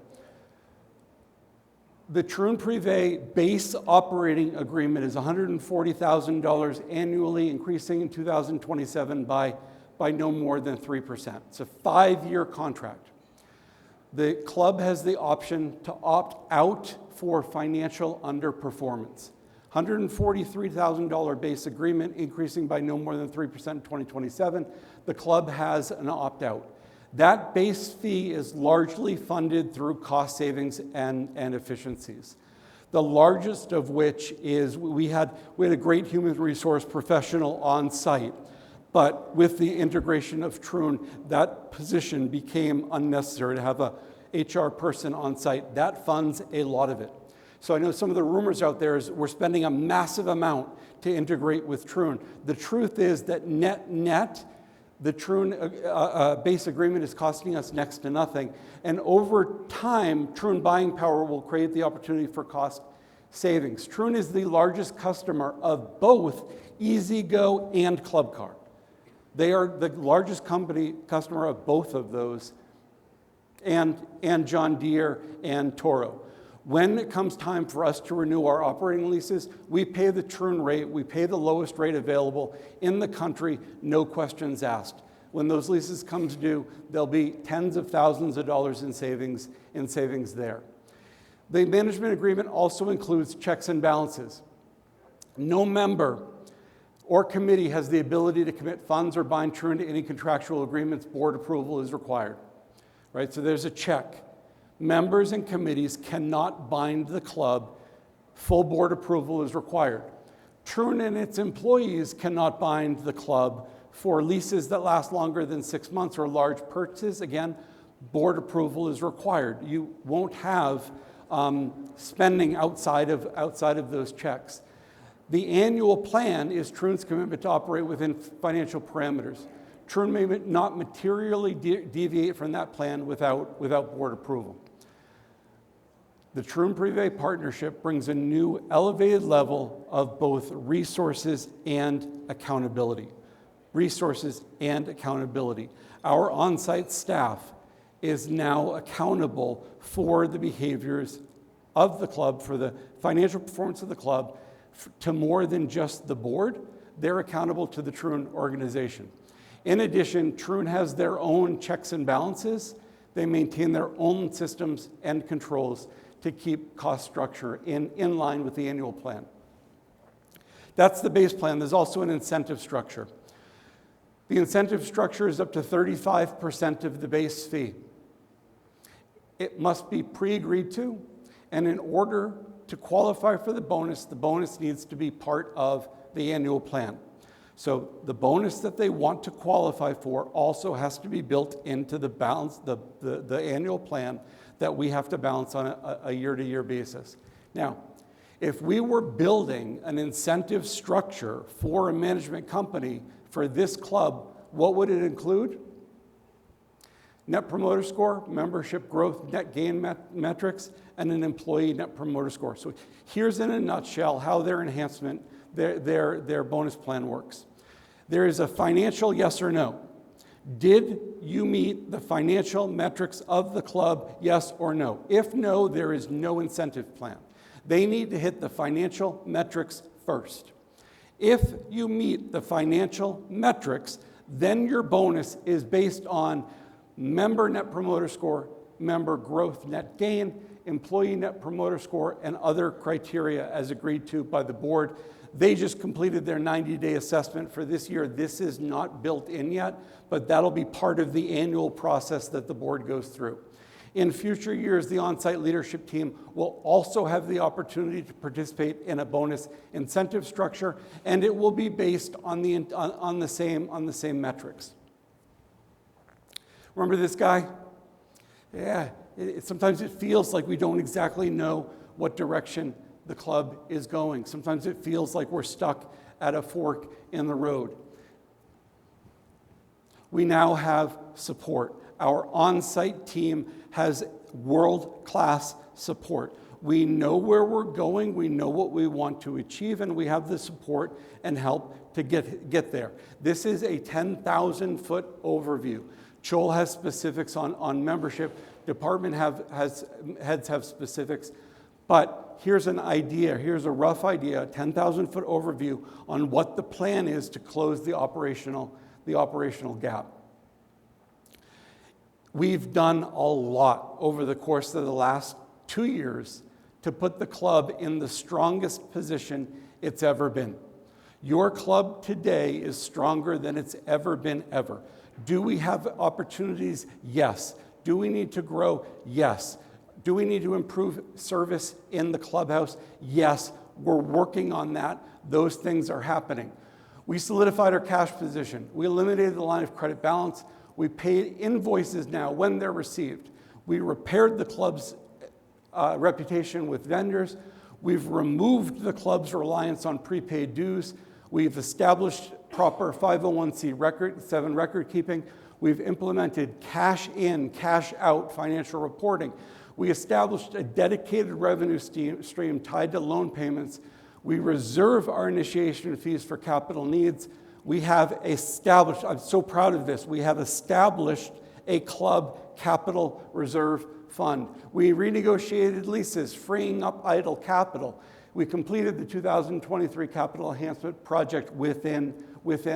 F: The True and Privé base operating agreement is $140,000 annually, increasing in 2027 by no more than 3%. It's a 5-year contract. The club has the option to opt out for financial underperformance. $143,000 base agreement, increasing by no more than 3% in 2027. The club has an opt-out. That base fee is largely funded through cost savings and efficiencies. The largest of which is we had a great human resource professional on site, but with the integration of Troon, that position became unnecessary to have a HR person on site. That funds a lot of it. So I know some of the rumors out there is we're spending a massive amount to integrate with Troon. The truth is that net, the Troon base agreement is costing us next to nothing. And over time, Troon buying power will create the opportunity for cost savings. Troon is the largest customer of both EasyGo and Club Car. They are the largest customer of both of those, and John Deere and Toro. When it comes time for us to renew our operating leases, we pay the Troon rate, we pay the lowest rate available in the country, no questions asked. When those leases come due, there'll be tens of thousands of dollars in savings there. The management agreement also includes checks and balances. No member or committee has the ability to commit funds or bind Troon to any contractual agreements. Board approval is required. Right? So there's a check. Members and committees cannot bind the club. Full board approval is required. Troon and its employees cannot bind the club for leases that last longer than 6 months or large purchases. Again, board approval is required. You won't have spending outside of those checks. The annual plan is Troon's commitment to operate within financial parameters. Troon may not materially deviate from that plan without board approval. The Troon Privé partnership brings a new elevated level of both resources and accountability. Resources and accountability. Our on-site staff is now accountable for the behaviors of the club, for the financial performance of the club, to more than just the board. They're accountable to the Troon organization. In addition, Troon has their own checks and balances. They maintain their own systems and controls to keep cost structure in line with the annual plan. That's the base plan. There's also an incentive structure. The incentive structure is up to 35% of the base fee. It must be pre-agreed to, and in order to qualify for the bonus needs to be part of the annual plan. So the bonus that they want to qualify for also has to be built into the balance, the annual plan that we have to balance on a year-to-year basis. Now, if we were building an incentive structure for a management company for this club, what would it include? Net Promoter Score, membership growth, net gain metrics, and an employee Net Promoter Score. So here's in a nutshell how their enhancement, their bonus plan works. There is a financial yes or no. Did you meet the financial metrics of the club, yes or no? If no, there is no incentive plan. They need to hit the financial metrics first. If you meet the financial metrics, then your bonus is based on member Net Promoter Score, member growth net gain, employee Net Promoter Score, and other criteria as agreed to by the board. They just completed their 90-day assessment for this year. This is not built in yet, but that'll be part of the annual process that the board goes through. In future years, the on-site leadership team will also have the opportunity to participate in a bonus incentive structure, and it will be based on the same metrics. Remember this guy? Yeah, sometimes it feels like we don't exactly know what direction the club is going. Sometimes it feels like we're stuck at a fork in the road. We now have support. Our on-site team has world-class support. We know where we're going, we know what we want to achieve, and we have the support and help to get there. This is a 10,000-foot overview. Joel has specifics on membership. Department heads have specifics. But here's an idea, here's a rough idea, a 10,000-foot overview on what the plan is to close the operational gap. We've done a lot over the course of the last 2 years to put the club in the strongest position it's ever been. Your club today is stronger than it's ever been ever. Do we have opportunities? Yes. Do we need to grow? Yes. Do we need to improve service in the clubhouse? Yes. We're working on that. Those things are happening. We solidified our cash position. We eliminated the line of credit balance. We pay invoices now when they're received. We repaired the club's reputation with vendors. We've removed the club's reliance on prepaid dues. We've established proper 501c7 record keeping. We've implemented cash in, cash out financial reporting. We established a dedicated revenue stream tied to loan payments. We reserve our initiation fees for capital needs. We have established, I'm so proud of this, we have established a club capital reserve fund. We renegotiated leases, freeing up idle capital. We completed the 2023 capital enhancement project within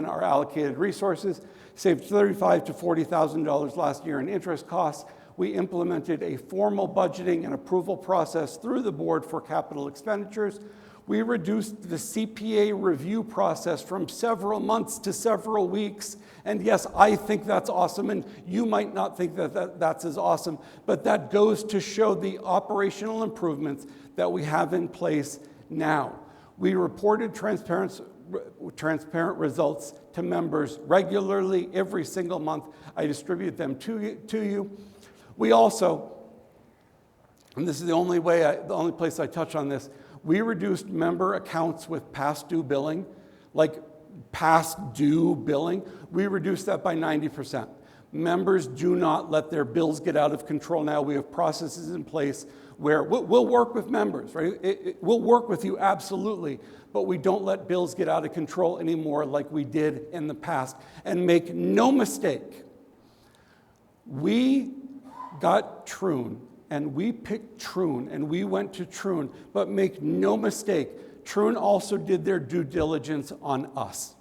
F: our allocated resources, saved $35,000 to $40,000 last year in interest costs. We implemented a formal budgeting and approval process through the board for capital expenditures. We reduced the CPA review process from several months to several weeks. And yes, I think that's awesome, and you might not think that's as awesome, but that goes to show the operational improvements that we have in place now. We reported transparent results to members regularly every single month. I distribute them to you. We also, and this is the only place I touch on this, we reduced member accounts with past due billing, like past due billing. We reduced that by 90%. Members do not let their bills get out of control now. We have processes in place where we'll work with members, right? We'll work with you, absolutely, but we don't let bills get out of control anymore like we did in the past. And make no mistake, we got Troon, and we picked Troon, and we went to Troon, but make no mistake, Troon also did their due diligence on us.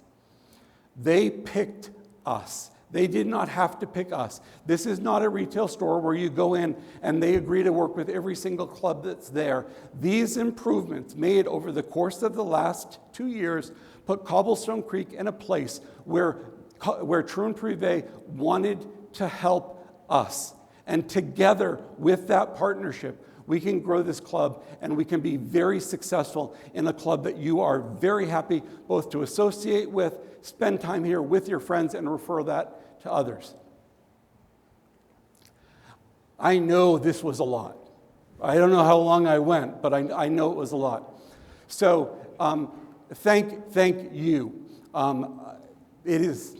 F: They picked us. They did not have to pick us. This is not a retail store where you go in and they agree to work with every single club that's there. These improvements made over the course of the last 2 years put Cobblestone Creek in a place where Troon Privé wanted to help us. And together with that partnership, we can grow this club and we can be very successful in a club that you are very happy both to associate with, spend time here with your friends, and refer that to others. I know this was a lot. I don't know how long I went, but I know it was a lot. So thank you. It is...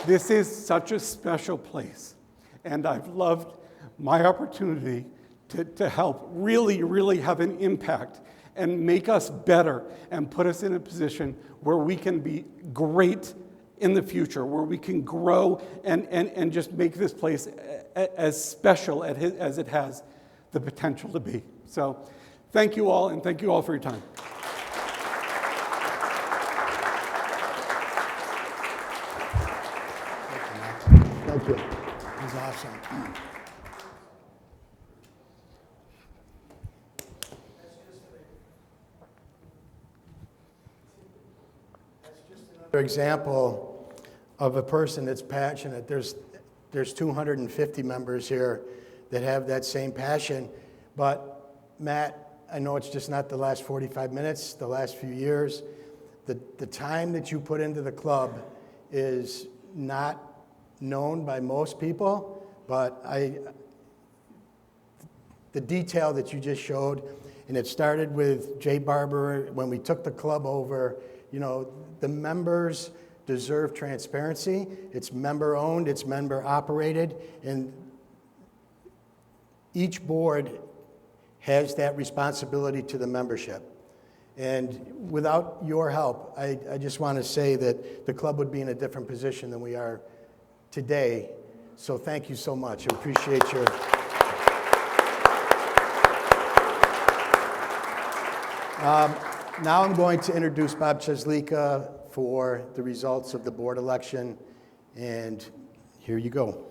F: This is such a special place, and I've loved my opportunity to help really, really have an impact and make us better and put us in a position where we can be great in the future, where we can grow and just make this place as special as it has the potential to be. So thank you all, and thank you all for your time.
C: Thank you. That was awesome. That's just another example of a person that's passionate. There's 250 members here that have that same passion. But Matt, I know it's just not the last 45 minutes, the last few years. The time that you put into the club is not known by most people, but the detail that you just showed, and it started with Jay Barber when we took the club over. You know, the members deserve transparency. It's member owned, it's member operated, and each board has that responsibility to the membership. And without your help, I just want to say that the club would be in a different position than we are today. So thank you so much. I appreciate your... Now I'm going to introduce Bob Cheslika for the results of the board election, and here you go.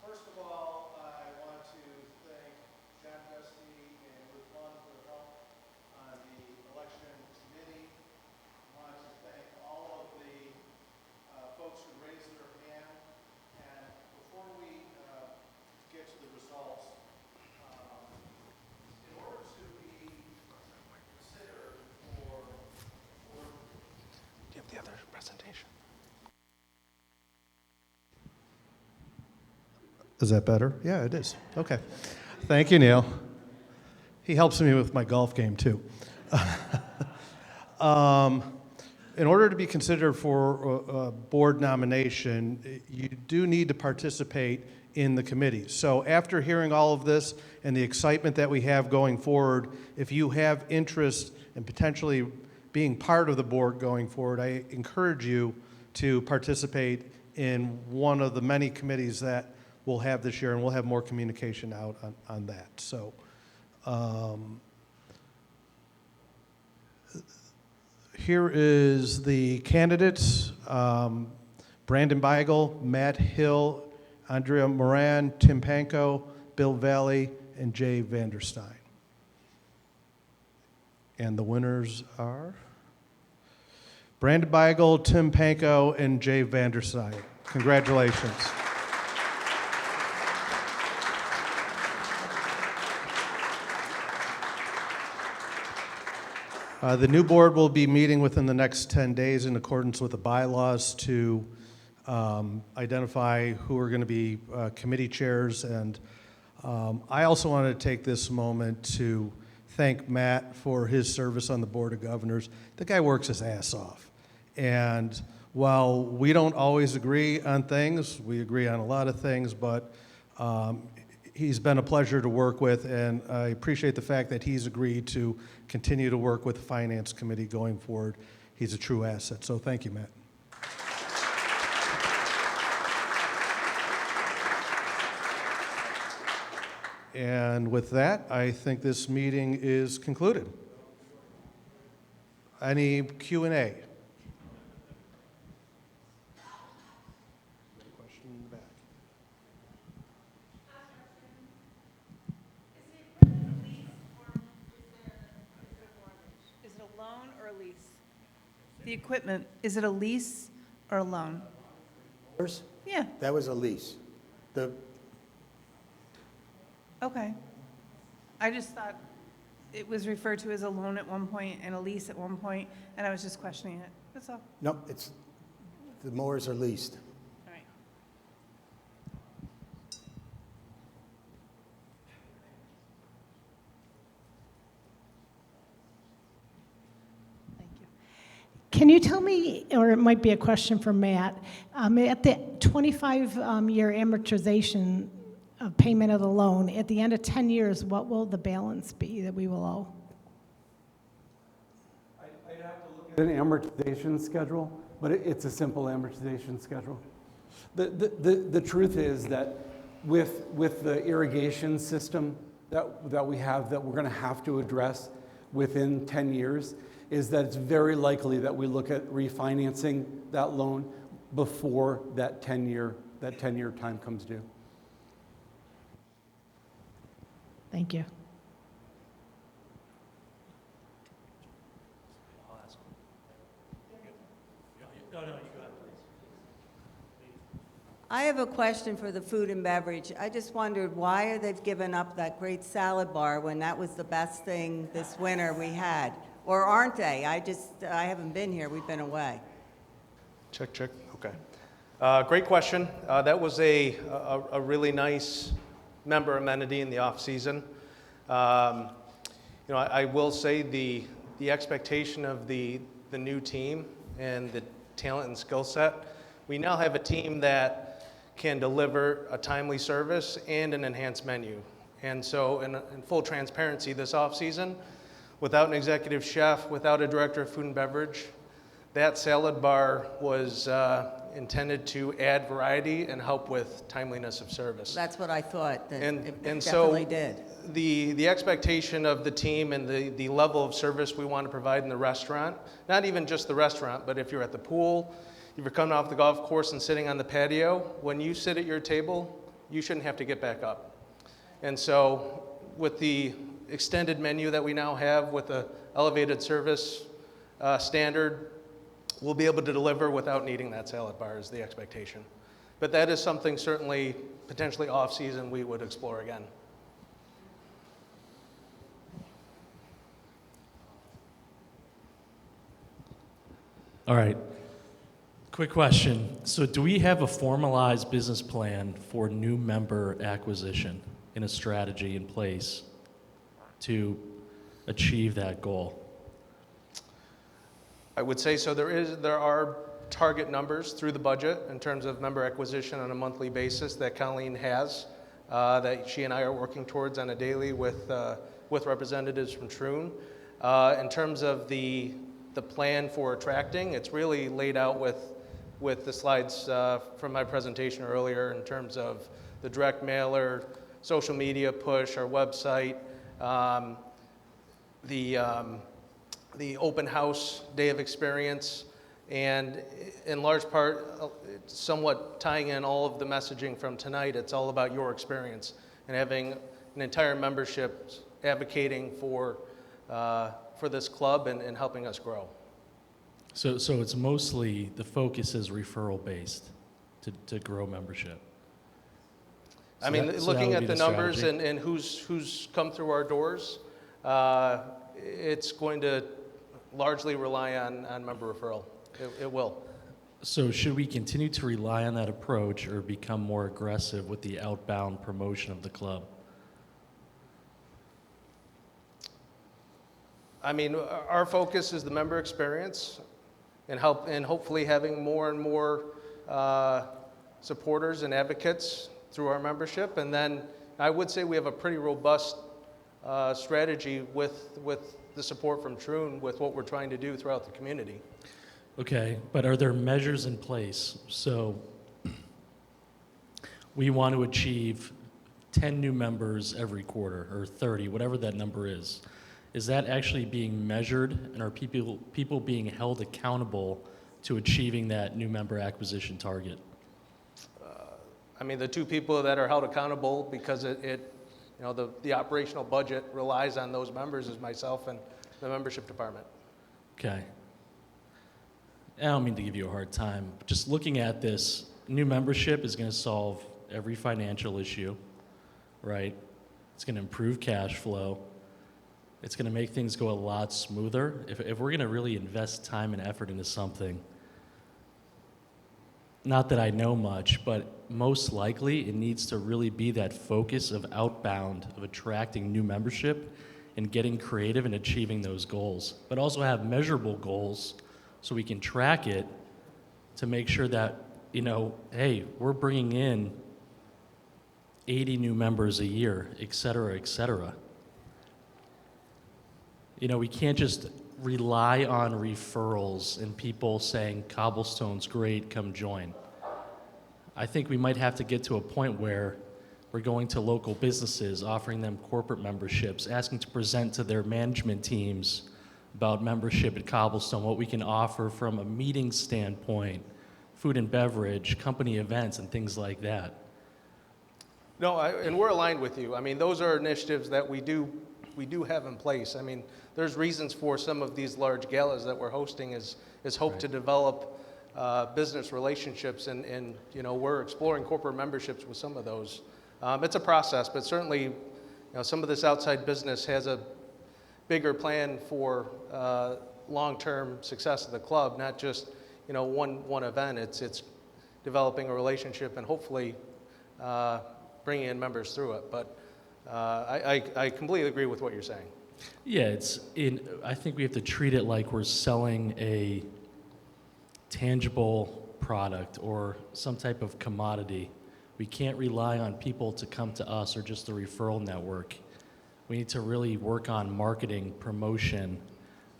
A: First of all, I want to thank John Dusty and Ruth Lund for their help on the election committee. I want to thank all of the folks who raised their hand. And before we get to the results, in order to be considered for do you have the other presentation? Is that better? Yeah, it is. Okay. Thank you, Neil. He helps me with my golf game, too. In order to be considered for a board nomination, you do need to participate in the committee. So after hearing all of this and the excitement that we have going forward, if you have interest in potentially being part of the board going forward, I encourage you to participate in one of the many committees that we'll have this year, and we'll have more communication out on that. So here is the candidates. Brandon Beigel, Matt Hill, Andrea Moran, Tim Pankow, Bill Valley, and Jay Vanderstein. And the winners are Brandon Beigel, Tim Pankow, and Jay Vanderstein. Congratulations. The new board will be meeting within the next 10 days in accordance with the bylaws to identify who are going to be committee chairs. And I also want to take this moment to thank Matt for his service on the Board of Governors. The guy works his ass off. And while we don't always agree on things, we agree on a lot of things, but he's been a pleasure to work with, and I appreciate the fact that he's agreed to continue to work with the Finance Committee going forward. He's a true asset, so thank you, Matt. And with that, I think this meeting is concluded. Any Q&A? Question in the back.
G: Is it a loan or a lease? The equipment, is it a lease or a loan?
C: Yours?
G: Yeah,
C: That was a lease.
G: okay. I just thought it was referred to as a loan at one point and a lease at one point, and I was just questioning it. That's all.
C: No, the mowers are leased.
G: All right.
H: Thank you. Can you tell me, or it might be a question for Matt, at the 25-year amortization of payment of the loan, at the end of 10 years, what will the balance be that we will owe?
F: I'd have to look at an amortization schedule, but it's a simple amortization schedule. The truth is that with the irrigation system that we have that we're going to have to address within 10 years, is that it's very likely that we look at refinancing that loan before that 10-year time comes due.
H: Thank you.
E: I have a question for the food and beverage. I just wondered why they've given up that great salad bar when that was the best thing this winter we had. Or aren't they? I haven't been here. We've been away.
A: Check, check. Okay. Great question. That was a really nice member amenity in the off season. I will say the expectation of the new team and the talent and skill set. We now have a team that can deliver a timely service and an enhanced menu. And so, in full transparency, this off-season, without an executive chef, without a director of food and beverage, that salad bar was intended to add variety and help with timeliness of service.
E: That's what I thought, that
A: And,
E: it
A: and
E: definitely
A: so
E: did.
A: the expectation of the team and the level of service we want to provide in the restaurant, not even just the restaurant, but if you're at the pool, if you're coming off the golf course and sitting on the patio, when you sit at your table, you shouldn't have to get back up. And so with the extended menu that we now have with the elevated service standard, we'll be able to deliver without needing that salad bar is the expectation. But that is something certainly potentially off-season we would explore again.
I: All right. Quick question. So do we have a formalized business plan for new member acquisition and a strategy in place to achieve that goal?
A: I would say so. There are target numbers through the budget in terms of member acquisition on a monthly basis that Colleen has, that she and I are working towards on a daily with representatives from Troon. In terms of the plan for attracting, it's really laid out with the slides from my presentation earlier in terms of the direct mailer, social media push, our website, the open house day of experience, and in large part, somewhat tying in all of the messaging from tonight, it's all about your experience and having an entire membership advocating for this club and helping us grow.
I: So it's mostly, the focus is referral based to grow membership.
A: I mean,
I: that
A: looking
I: would
A: at
I: be
A: the
I: the
A: numbers
I: strategy.
A: and who's come through our doors, it's going to largely rely on member referral. It will.
I: So should we continue to rely on that approach or become more aggressive with the outbound promotion of the club?
A: I mean, our focus is the member experience and hopefully having more and more supporters and advocates through our membership. And then I would say we have a pretty robust strategy with the support from Troon with what we're trying to do throughout the community.
I: Okay, but are there measures in place? So we want to achieve 10 new members every quarter, or 30, whatever that number is. Is that actually being measured, and are people being held accountable to achieving that new member acquisition target?
A: I mean, the two people that are held accountable because the operational budget relies on those members is myself and the membership department.
I: Okay. I don't mean to give you a hard time, but just looking at this, new membership is going to solve every financial issue, right? It's going to improve cash flow. It's going to make things go a lot smoother. If we're going to really invest time and effort into something, not that I know much, but most likely it needs to really be that focus of outbound, of attracting new membership and getting creative and achieving those goals, but also have measurable goals so we can track it to make sure that, hey, we're bringing in 80 new members a year, et cetera, et cetera. We can't just rely on referrals and people saying, Cobblestone's great, come join. I think we might have to get to a point where we're going to local businesses, offering them corporate memberships, asking to present to their management teams about membership at Cobblestone, what we can offer from a meeting standpoint, food and beverage, company events, and things like that.
A: No, and we're aligned with you. I mean, those are initiatives that we do have in place. I mean, there's reasons for some of these large galas that we're hosting is hope
I: Right.
A: to develop business relationships, and we're exploring corporate memberships with some of those. It's a process, but certainly, some of this outside business has a bigger plan for long-term success of the club, not just one event. It's developing a relationship and hopefully bringing in members through it. But I completely agree with what you're saying.
I: Yeah, I think we have to treat it like we're selling a tangible product or some type of commodity We can't rely on people to come to us or just the referral network. We need to really work on marketing, promotion,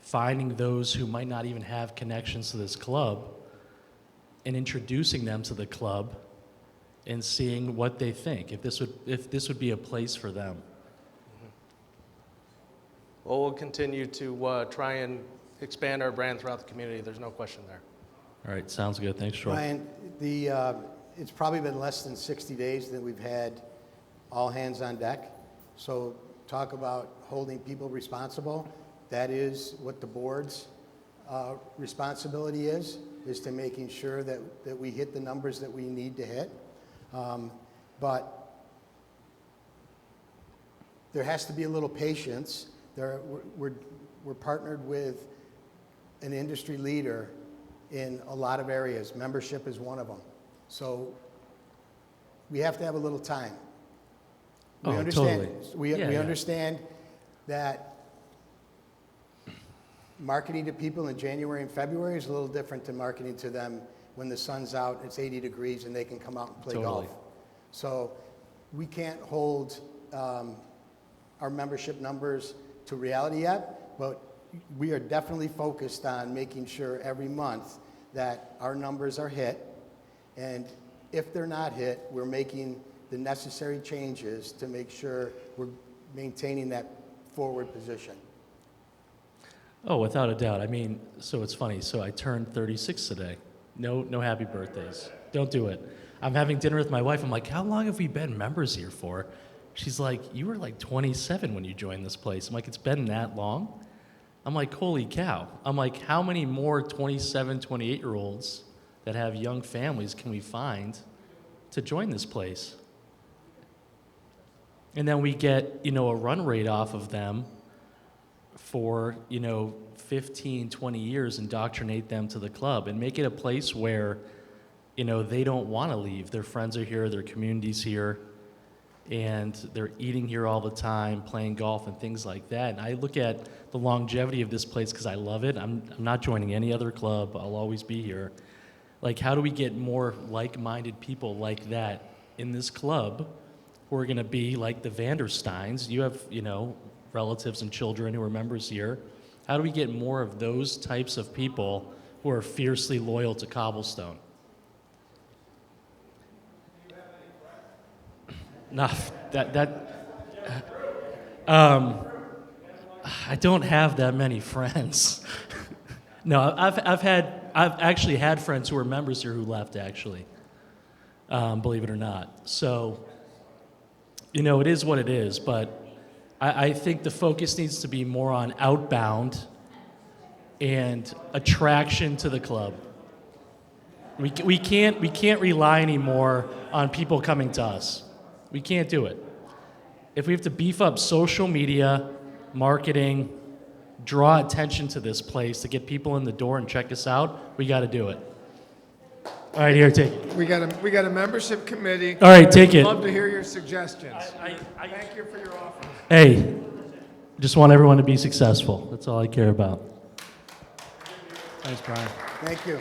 I: finding those who might not even have connections to this club and introducing them to the club and seeing what they think, if this would be a place for them.
A: Well, we'll continue to try and expand our brand throughout the community. There's no question there.
I: All right, sounds good. Thanks, Troy.
C: Ryan, it's probably been less than 60 days that we've had all hands on deck. So talk about holding people responsible. That is what the board's responsibility is to making sure that we hit the numbers that we need to hit. But there has to be a little patience. We're partnered with an industry leader in a lot of areas. Membership is one of them. So we have to have a little time. We
I: Oh,
C: understand,
I: totally.
C: we
I: Yeah.
C: understand that marketing to people in January and February is a little different than marketing to them when the sun's out, it's 80 degrees, and they can come out and play
I: Totally.
C: golf. So we can't hold our membership numbers to reality yet, but we are definitely focused on making sure every month that our numbers are hit. And if they're not hit, we're making the necessary changes to make sure we're maintaining that forward position.
I: Oh, without a doubt. I mean, so it's funny. So I turned 36 today. No happy birthdays. Don't do it. I'm having dinner with my wife. I'm like, how long have we been members here for? She's like, you were like 27 when you joined this place. I'm like, it's been that long? I'm like, holy cow. I'm like, how many more 27, 28-year-olds that have young families can we find to join this place? And then we get, a run rate off of them for, 15, 20 years, indoctrinate them to the club and make it a place where, they don't want to leave. Their friends are here, their community's here, and they're eating here all the time, playing golf and things like that. And I look at the longevity of this place because I love it. I'm not joining any other club. I'll always be here. Like, how do we get more like-minded people like that in this club who are going to be like the Vandersteins? You have, relatives and children who are members here. How do we get more of those types of people who are fiercely loyal to Cobblestone? No, I don't have that many friends. No, I've actually had friends who were members here who left, actually, believe it or not. So, it is what it is, but I think the focus needs to be more on outbound and attraction to the club. We can't rely anymore on people coming to us. We can't do it. If we have to beef up social media, marketing, draw attention to this place to get people in the door and check us out, we got to do it. All right, here, take it.
J: We got a membership committee.
I: All right, take it.
J: Love to hear your suggestions. Thank you for your offer.
I: Hey, just want everyone to be successful. That's all I care about. Thanks, Brian.
C: Thank you.